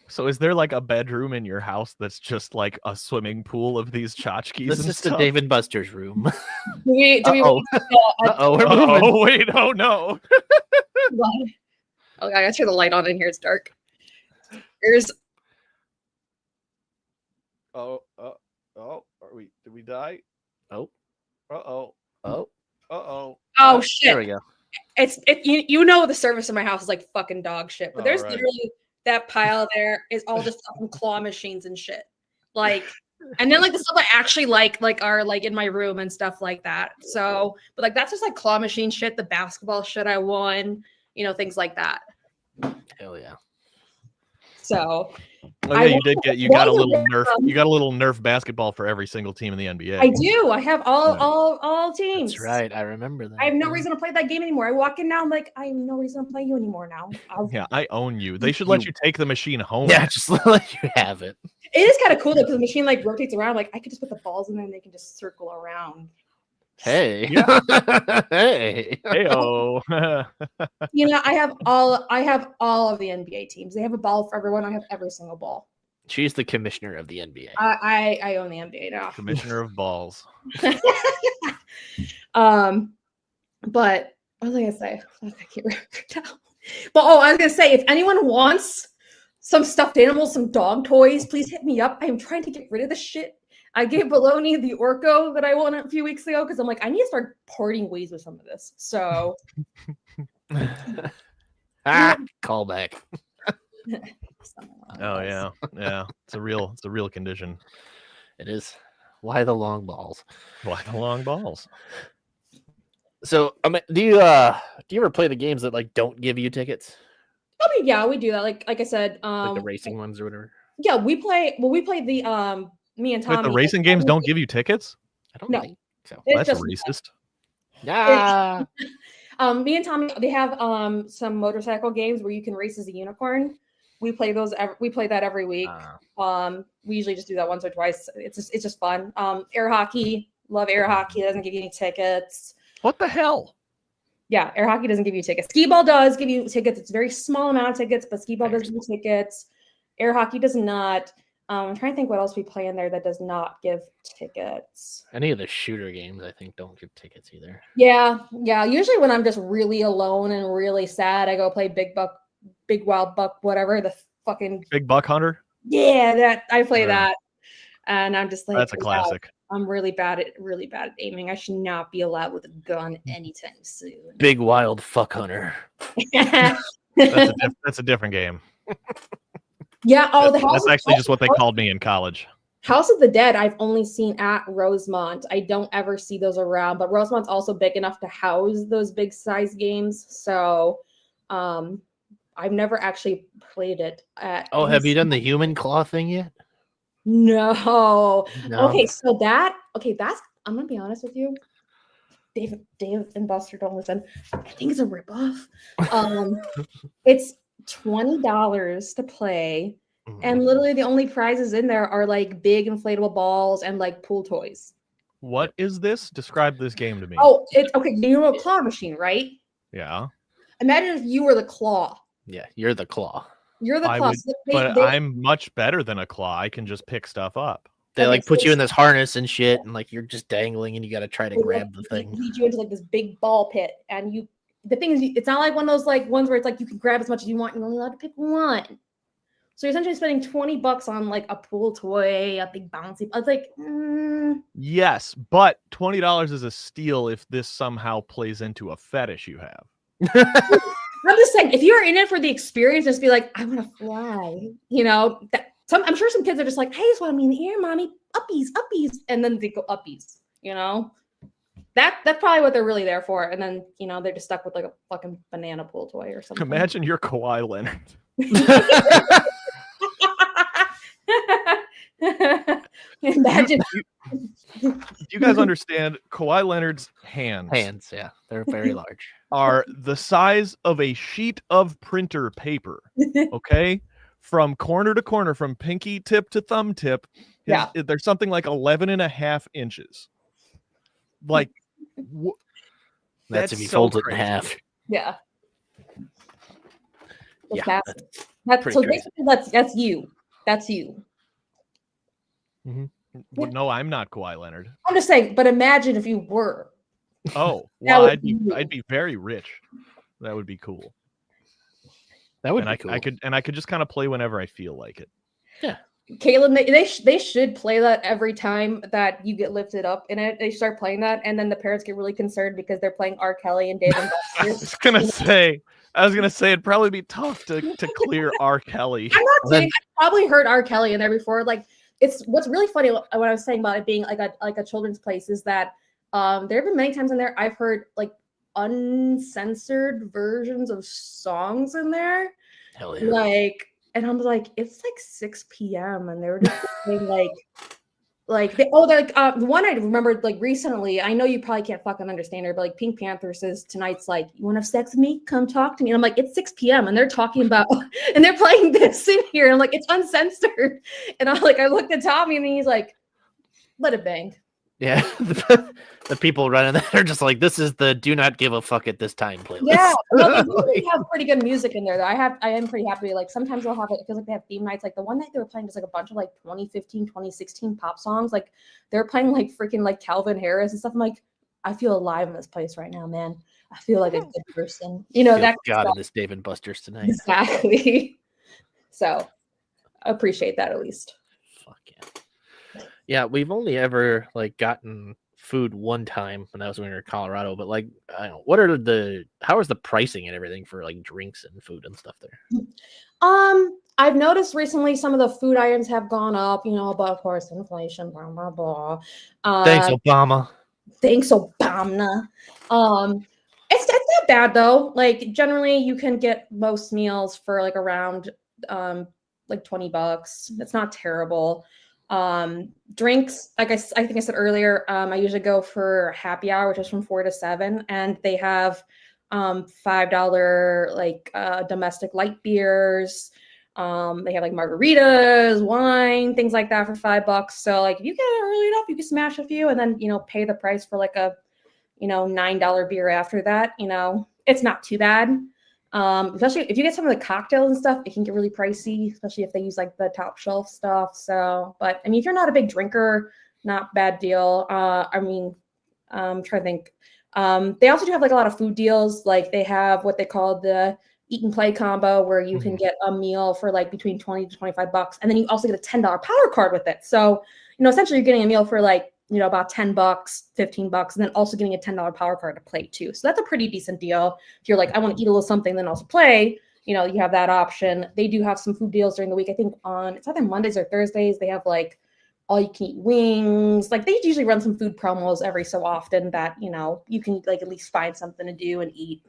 So is there like a bedroom in your house that's just like a swimming pool of these tchotchkes This and is the stuff? Dave and Buster's room. Do we Uh-oh. Uh-oh, we're moving. Oh wait, oh no. Oh, I gotta turn the light on in here. It's dark. There's Did we die? Oh, Uh-oh. oh, Uh-oh. oh there shit. we go. You know the service in my house is like fucking dog shit, but there's Alright. literally that pile there is all just fucking claw machines and shit. Like, and then like the stuff I actually like are like in my room and stuff like that. So, but like that's just like claw machine shit, the basketball shit I won, things like that. Hell yeah. So Oh I yeah, want- you got a little want Nerf. them. You got a little Nerf basketball for every single team in the NBA. I do. I have Yeah. all teams. That's right. I remember that. I have no yeah. reason to play that game anymore. I walk in now, I'm like, I have no reason to play you anymore now. Yeah, I own you. They should let you take the machine home. Yeah, just let you have it. It is kind of cool though, because the machine like rotates around. Like I could just put the balls in there and they can just circle around. Hey. Yeah. Hey. Heyo. I have all of the NBA teams. They have a ball for everyone. I have every single ball. She's the commissioner of the NBA. I own the NBA now. Commissioner of balls. But what was I gonna say? I can't remember now. But I was gonna say, if anyone wants some stuffed animals, some dog toys, please hit me up. I am trying to get rid of this shit. I gave Baloney the Orco that I won a few weeks ago because I'm like, I need to start parting ways with some of this. So Call back. Oh yeah, yeah. It's a real condition. It is. Why the long balls? Why the long balls? So, do you ever play the games that like don't give you tickets, I mean, yeah, we do that. Like I said, like the racing ones or whatever? yeah, we play. Well, we played the me and Tommy. Wait, the racing games don't give you tickets? I don't No. think so. It's That's just- racist. Yeah. Me and Tommy, they have some motorcycle games where you can race as a unicorn. We play those. We play that every week. We usually just do that once or twice. It's just fun. Air hockey, love air hockey. It doesn't give you any tickets. What the hell? Yeah, air hockey doesn't give you tickets. Skee ball does give you tickets. It's a very small amount of tickets, but skee ball does give you tickets. Air hockey does not. I'm trying to think what else we play in there that does not give tickets. Any of the shooter games, I think, don't give tickets either. Yeah. Usually when I'm just really alone and really sad, I go play Big Wild Buck, whatever the fucking Big Buck Hunter? that I play Right. that, and I'm just like, That's a wow, classic. I'm really bad at aiming. I should not be allowed with a gun anytime soon. Big wild fuck hunter. That's a different game. Yeah. Oh, the That's actually just what they called me in college. House of the Dead. I've only seen at Rosemont. I don't ever see those around, but Rosemont's also big enough to house those big size games. So, I've never actually played it. Oh, have you done the human claw thing yet? No. No. Okay, so that's I'm gonna be honest with you. Dave and Buster, don't listen. I think it's a ripoff. It's $20 to play, and literally the only prizes in there are like big inflatable balls and like pool toys. What is this? Describe this game to me. Oh, it's okay. You know a claw machine, right? Yeah. Imagine if you were the claw. Yeah, you're the claw. You're the I claw. would- So But I'm much better than a claw. I can just pick stuff up. They Okay, like so put you it's- in this harness and shit, and like you're just dangling, and you got to try to grab the They thing. lead you into like this big ball pit, and the thing is, it's not like one of those like ones where it's like you can grab as much as you want. You're only allowed to pick one. So you're essentially spending $20 on like a pool toy, a big bouncy. I was like, Yes, but $20 is a steal if this somehow plays into a fetish you have. I'm just saying, if you're in it for the experience, just be like, I want to fly. I'm sure some kids are just like, I just want to be in the air, mommy. Uppies, and then they go uppies. That's probably what they're really there for. And then they're just stuck with like a fucking banana pool toy or something. Imagine you're Kawhi Leonard. Imagine. Do you guys understand? Kawhi Leonard's hands Yeah, they're very large. are the size of a sheet of printer paper. Okay, from corner to corner, from pinky tip to thumb tip. Yeah. There's something like 11.5 inches. Like, That's if you so fold it in crazy. half. Yeah. Just Yeah, massive. That's Pretty so crazy. basically that's you. That's you. Well, no, I'm not Kawhi Leonard. I'm just saying, but imagine if you were. Oh, That well, would I'd be be very rich. That would be cool. That would And be cool. I could just kind of play whenever I feel like it. Caitlin, they should play that every time that you get lifted up in it. They start playing that, and then the parents get really concerned because they're playing R. Kelly and Dave and I Buster's. was gonna say it'd probably be tough to clear R. Kelly. I'm not Then- kidding. I probably heard R. Kelly in there before. Like, it's what's really funny when I was saying about it being like a children's place is that there have been many times in there I've heard like uncensored versions of songs in there. Hell yeah. Like, and I'm like, it's like 6 p.m. and they were just playing like they're like the one I remembered like recently. I know you probably can't fucking understand her, but like Pink Panther says tonight's like, you want to have sex with me? Come talk to me. And I'm like, it's 6 p.m. and they're talking about and they're playing this in here. And I'm like, it's uncensored. And I'm like, I looked at Tommy and he's like, let it bang. Yeah. The people running that are just like, this is the do not give a fuck at this time playlist. Yeah, no, they usually have pretty good music in there. Though I am pretty happy. Like sometimes they'll have it feels like they have theme nights. Like the one night they were playing was like a bunch of like 2015, 2016 pop songs. Like they're playing like freaking like Calvin Harris and stuff. I'm like, I feel alive in this place right now, man. I feel like a good person. You know, Feel that God in this Dave and Buster's tonight. exactly. So I appreciate that at least. Fuck yeah. Yeah, we've only ever like gotten food one time when I was when we were in Colorado, but like I don't know, how is the pricing and everything for like drinks and food and stuff there? I've noticed recently some of the food items have gone up, you know, but of course inflation, blah blah blah. Thanks, Obama. Thanks, Obama. It's not bad though. Like generally, you can get most meals for like around like $20. That's not terrible. Drinks, like I think I said earlier, I usually go for happy hour, which is from 4 to 7, and they have $5 like domestic light beers. They have like margaritas, wine, things like that for $5. So like if you get it early enough, you can smash a few and then pay the price for like a $9 beer after that. It's not too bad. Especially if you get some of the cocktails and stuff, it can get really pricey, especially if they use like the top shelf stuff. So, but I mean, if you're not a big drinker, not bad deal. I'm trying to think. They also do have like a lot of food deals. Like they have what they call the eat and play combo, where you can get a meal for like between $20 to $25, and then you also get a $10 power card with it. So, essentially you're getting a meal for like about $10, $15, and then also getting a $10 power card to play too. So that's a pretty decent deal. If you're like, I want to eat a little something, then also play, you have that option. They do have some food deals during the week. I think it's either Mondays or Thursdays. They have like all you can eat wings. Like they usually run some food promos every so often that, you can like at least find something to do and eat.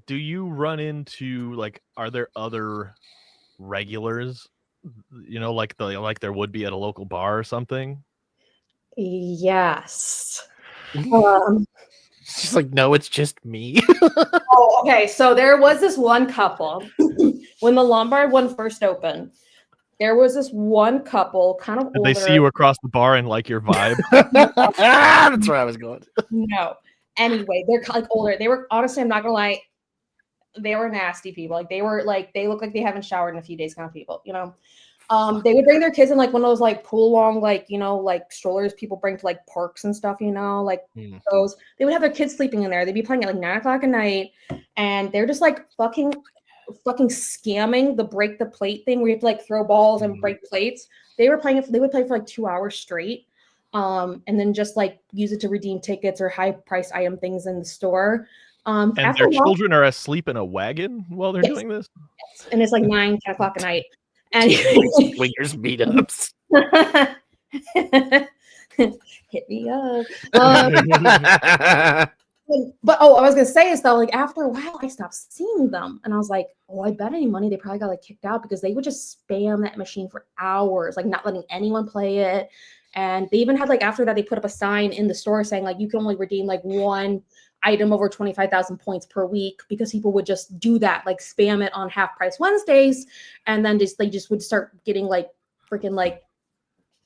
Do you run into like, are there other regulars, like there would be at a local bar or something? Yes. She's like, no, it's just me. Oh, okay. So there was this one couple when the Lombard one first opened. There was this one couple, kind of Did older. they see you across the bar and like your vibe? That's where I was going. No. Anyway, they're like older. They were, honestly, I'm not gonna lie, they were nasty people. Like they look like they haven't showered in a few days kind of people, They would bring their kids in like one of those like pull along, like, like strollers people bring to like parks and stuff, like those. They would have their kids sleeping in there. They'd be playing at like 9 o'clock at night, and they're just like fucking scamming the break the plate thing where you have to like throw balls and break plates. They would play for like 2 hours straight. And then just like use it to redeem tickets or high price item things in the store. And their children are asleep in a wagon while they're doing this? Yes. And it's like 9, 10 o'clock at night. And Swingers meetups. Hit me up. But I was gonna say is though, like after a while, I stopped seeing them, and I was like, I bet any money they probably got like kicked out because they would just spam that machine for hours, like not letting anyone play it. And they even had like after that, they put up a sign in the store saying like you can only redeem like one item over 25,000 points per week, because people would just do that, like spam it on half price Wednesdays, and then they just would start getting like freaking like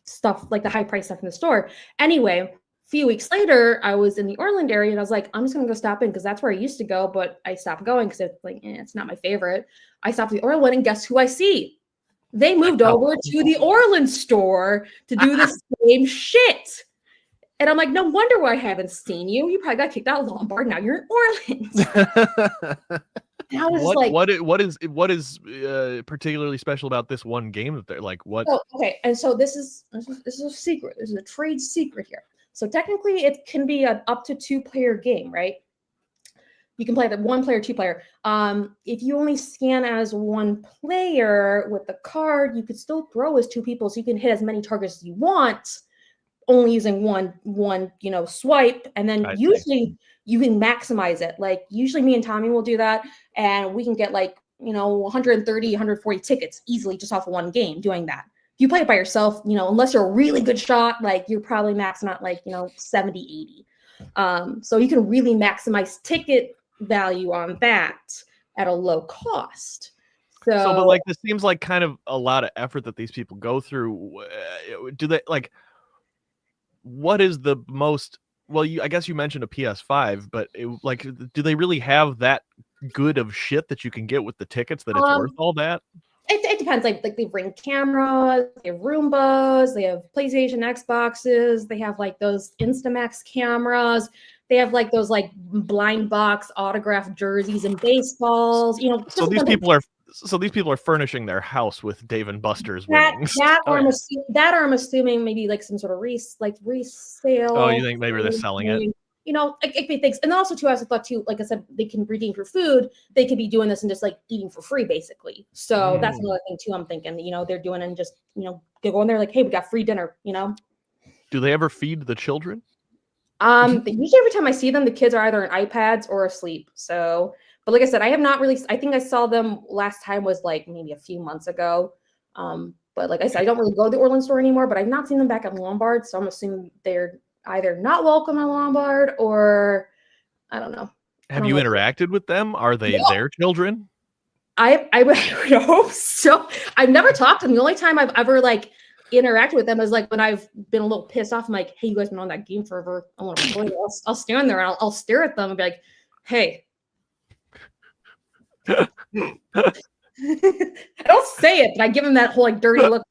stuff like the high price stuff in the store. Anyway, few weeks later, I was in the Orland area and I was like, I'm just gonna go stop in because that's where I used to go, but I stopped going because it's like, it's not my favorite. I stopped at the Orland and guess who I see? They moved over to the Orland store to do the same shit. And I'm like, no wonder why I haven't seen you. You probably got kicked out of Lombard. Now you're in Orland. And I was just like, what is particularly special about this one game that they're like what? Oh, okay, and so this is a secret. This is a trade secret here. So technically, it can be an up to 2-player game, right? You can play the 1-player, 2-player. If you only scan as 1 player with the card, you could still throw as 2 people, so you can hit as many targets as you want, only using one swipe. And then usually you can maximize it. Like usually me and Tommy will do that, and we can get like 130, 140 tickets easily just off of one game doing that. If you play it by yourself, unless you're a really good shot, like you're probably maxing out like 70, 80. So you can really maximize ticket value on that at a low cost. So but like this seems like kind of a lot of effort that these people go through. Do they like? What is the most? Well, I guess you mentioned a PS5, but do they really have that good of shit that you can get with the tickets that it's worth all that? It depends. Like they bring cameras, they have Roombas, they have PlayStation, Xboxes, they have like those Instamax cameras, they have like those like blind box autographed jerseys and baseballs. So these people are furnishing their house with Dave and Buster's winnings. That I'm assuming maybe like some sort of resale. Oh, you think maybe they're selling it? It could be things. And also too, as I thought too, like I said, they can redeem for food. They could be doing this and just like eating for free, basically. So that's another thing too. I'm thinking, they're doing and just, they go in there like, hey, we got free dinner, Do they ever feed the children? Usually every time I see them, the kids are either on iPads or asleep. So, but like I said, I have not really, I think I saw them last time was like maybe a few months ago. But like I said, I don't really go to the Orland store anymore, but I've not seen them back at Lombard. So I'm assuming they're either not welcome at Lombard or I don't know. Have you interacted with them? Are they their children? I would hope so. I've never talked to them. The only time I've ever like interacted with them is like when I've been a little pissed off. I'm like, hey, you guys been on that game forever. I want to play. I'll stand there and I'll stare at them and be like, hey. I don't say it, but I give them that whole like dirty look.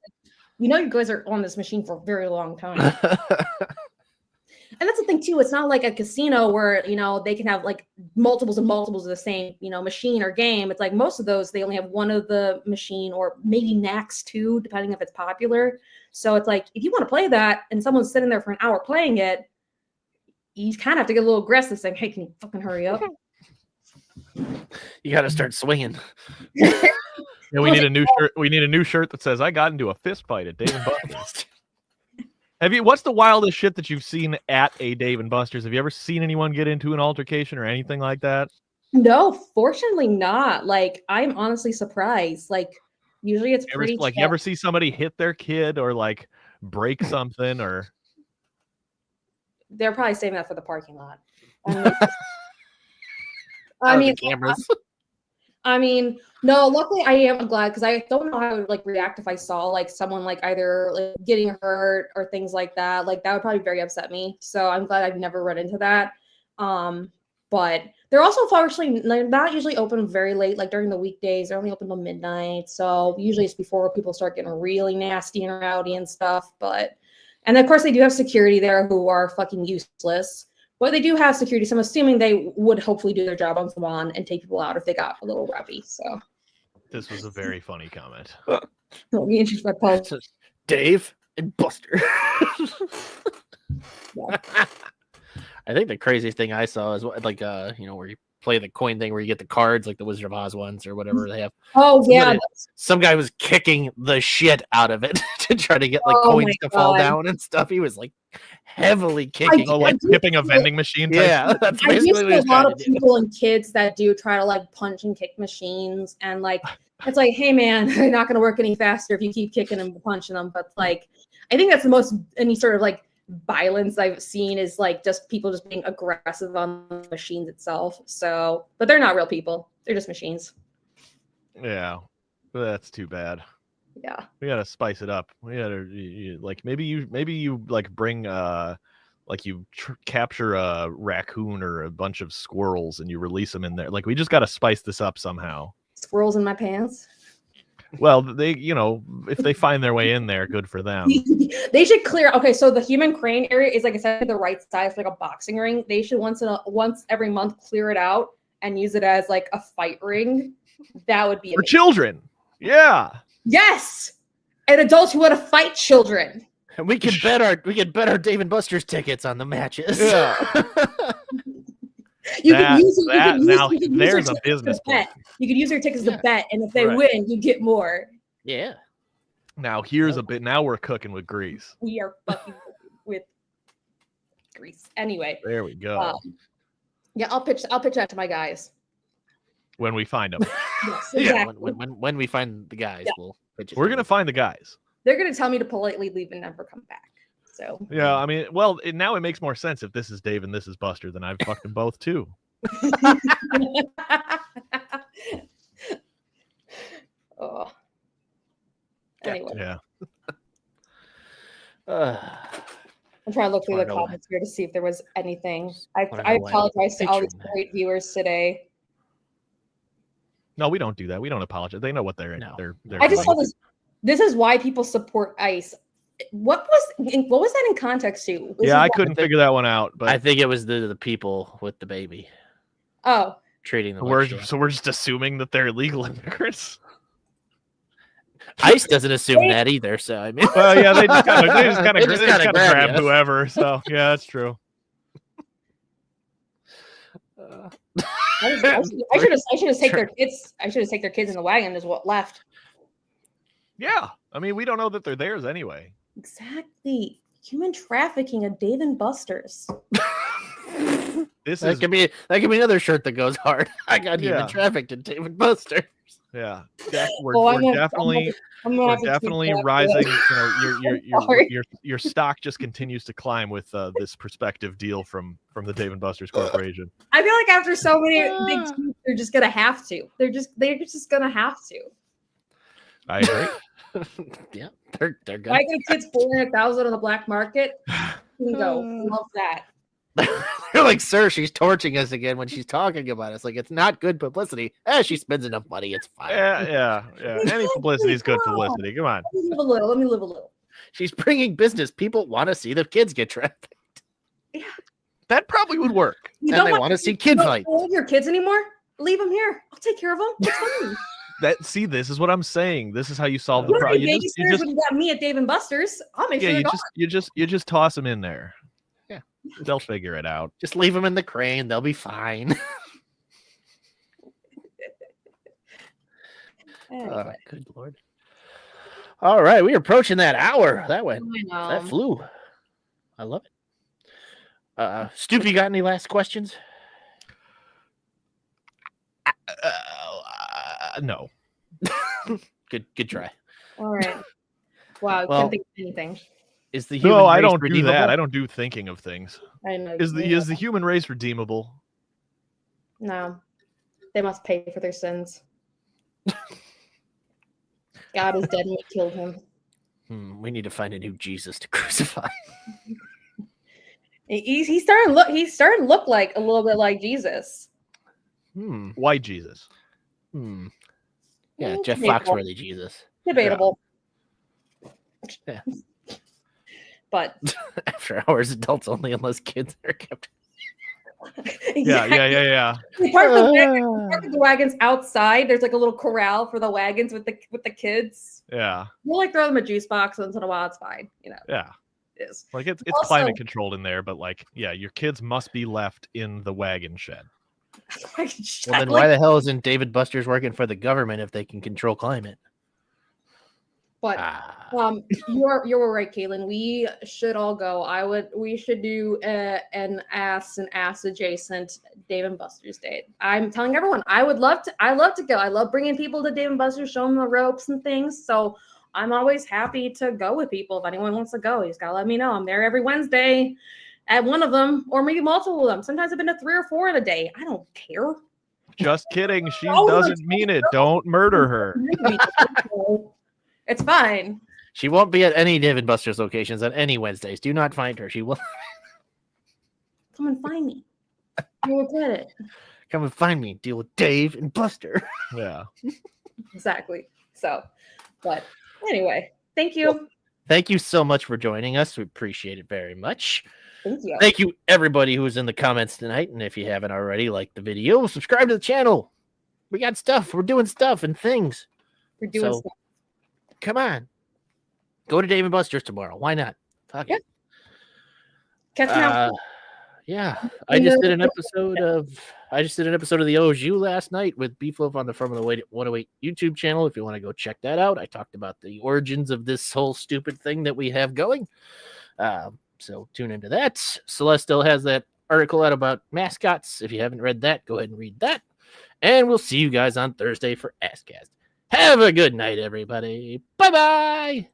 You guys are on this machine for a very long time. And that's the thing too. It's not like a casino where they can have like multiples and multiples of the same machine or game. It's like most of those they only have one of the machine or maybe max 2, depending if it's popular. So it's like if you want to play that and someone's sitting there for an hour playing it, you kind of have to get a little aggressive, saying, "Hey, can you fucking hurry up?" You got to start swinging. Yeah, we need a new shirt. We need a new shirt that says, "I got into a fist fight at Dave and Buster's." What's the wildest shit that you've seen at a Dave and Buster's? Have you ever seen anyone get into an altercation or anything like that? No, fortunately not. Like, I'm honestly surprised. Like, usually it's pretty you ever see somebody hit their kid or like break something or? They're probably saving that for the parking lot. I mean, no, luckily I am glad because I don't know how I would like react if I saw like someone like either like getting hurt or things like that. Like that would probably very upset me. So I'm glad I've never run into that. But they're also fortunately not usually open very late, like during the weekdays. They're only open till midnight. So usually it's before people start getting really nasty and rowdy and stuff. And of course they do have security there who are fucking useless. But they do have security, so I'm assuming they would hopefully do their job on Swan and take people out if they got a little rowdy. So this was a very funny comment. Dave and Buster. Yeah. I think the craziest thing I saw is like where you play the coin thing where you get the cards like the Wizard of Oz ones or whatever they have. Oh, some guy was kicking the shit out of it to try to get like coins to fall down and stuff. He was like heavily kicking, like tipping a vending machine. Yeah, that's basically a lot of people and kids that do try to like punch and kick machines, and like it's like, hey man, they're not going to work any faster if you keep kicking and punching them. But like, I think that's the most any sort of like violence I've seen is like just people just being aggressive on the machines itself. So, but they're not real people; they're just machines. Yeah, that's too bad. Yeah, we gotta spice it up. We gotta like maybe you like bring like you capture a raccoon or a bunch of squirrels and you release them in there. Like we just got to spice this up somehow. Squirrels in my pants. Well, they, if they find their way in there, good for them. They should clear. Okay, so the human crane area is, like I said, the right size for like a boxing ring. They should once every month clear it out and use it as like a fight ring. That would be For amazing. children. Yeah. Yes, and adults who want to fight children. And we could bet our Dave and Buster's tickets on the matches. Yeah. There's a business plan. You could use your tickets to bet, and if they Right. win, you get more. Yeah. Now here's a bit. Now we're cooking with grease. We are fucking with grease. Anyway, There we go. yeah, I'll pitch that to my guys. When we find them, Yes, Yeah. exactly. When we find the guys, Yeah. we'll pitch it we're to gonna them. find the guys. They're gonna tell me to politely leave and never come back. So Yeah, I mean, well, now it makes more sense if this is Dave and this is Buster. Then I've fucked them both too. Oh. Anyway, Yeah. I'm trying to look through the Wanna know comments here to see if there was anything. I Wanna know why apologize to all these picture, man. great viewers today. No, we don't do that. We don't apologize. They know what they're. No. They're I just doing. saw this. This is why people support ICE. What was that in context to? This is Yeah, I why- couldn't figure that one out. But I think it was the people with the baby Oh, treating them. so we're just assuming that they're illegal immigrants. ICE doesn't assume that either. So I mean, Well, yeah, they just kind of They just kinda grab grab you. whoever. So yeah, that's true. I should have taken their kids. I should have taken their kids in the wagon. Is what left. Yeah, I mean, we don't know that they're theirs anyway. Exactly. Human trafficking at Dave and Buster's. This that is could be another shirt that goes hard. I got Yeah. human trafficked in David Buster. yeah. Oh, We're definitely rising. Sorry. Your stock just continues to climb with this prospective deal from the Dave and Buster's Corporation. I feel like after so many big teams, they're just gonna have to. They're just gonna have to. I agree. Yeah, they're good. I get kids 400,000 on the black market. Bingo. Love that. They're like, sir, she's torching us again when she's talking about us. Like, it's not good publicity. She spends enough money. It's fine. Yeah. Any publicity is good publicity. Come on. Let me live a little. Let me live a little. She's bringing business. People want to see the kids get trafficked. That probably would work. You And they want to see kid you don't fights. hold your kids anymore? Leave them here. I'll take care of them. It's fine. This is what I'm saying. This is how you solve the You don't problem. need babysitters when you got me at Dave and Buster's. I'll make sure they're gone. you just toss them in there. Yeah. They'll figure it out. Just leave them in the crane. They'll be fine. Anyway, Good Lord. All right. We're approaching that hour. That went. I That know. flew. I love it. Stoop, you got any last questions? No. Good try. All right. Wow, I Well, can't think of anything. Is the human No, I race don't do redeemable? that. I don't do thinking of things. I know. Is the human race redeemable? No. They must pay for their sins. God is dead and we killed him. We need to find a new Jesus to crucify. He's starting to look like a little bit like Jesus. White Jesus. Yeah, Jeff Debatable. Foxworthy Jesus. Debatable. Yeah. But After hours, adults only, unless kids are kept. Yeah. We park the wagons outside. There's like a little corral for the wagons with the kids. Yeah. We'll like throw them a juice box once in a while. It's fine. Yeah. It is. Like it's Also- climate controlled in there, but like, yeah, your kids must be left in the wagon shed. Well, then why the hell isn't David Buster's working for the government if they can control climate? But you were right, Caitlin. We should all go. We should do an ass adjacent Dave and Buster's date. I'm telling everyone, I love to go. I love bringing people to Dave and Buster's, show them the ropes and things. So I'm always happy to go with people. If anyone wants to go, you just gotta let me know. I'm there every Wednesday at one of them, or maybe multiple of them. Sometimes I've been to 3 or 4 in a day. I don't care. Just kidding. She Oh, doesn't mean it. Don't murder her. It's fine. She won't be at any David Buster's locations on any Wednesdays. Do not find her. She will. Come and find me. You'll regret it. Come and find me. Deal with Dave and Buster. Yeah. Exactly. So, but anyway, thank you. Well, thank you so much for joining us. We appreciate it very much. Thank you. Thank you, everybody who was in the comments tonight. And if you haven't already, like the video, subscribe to the channel. We got stuff. We're doing stuff and things. We're doing So, stuff. come on. Go to Dave and Buster's tomorrow. Why not? Fuck Yeah. it. Catch me out. Yeah. I just did an episode of the OJU last night with Beef Loaf on the From the 108 YouTube channel. If you want to go check that out, I talked about the origins of this whole stupid thing that we have going. So tune into that. Celeste still has that article out about mascots. If you haven't read that, go ahead and read that. And we'll see you guys on Thursday for Askcast. Have a good night, everybody. Bye-bye.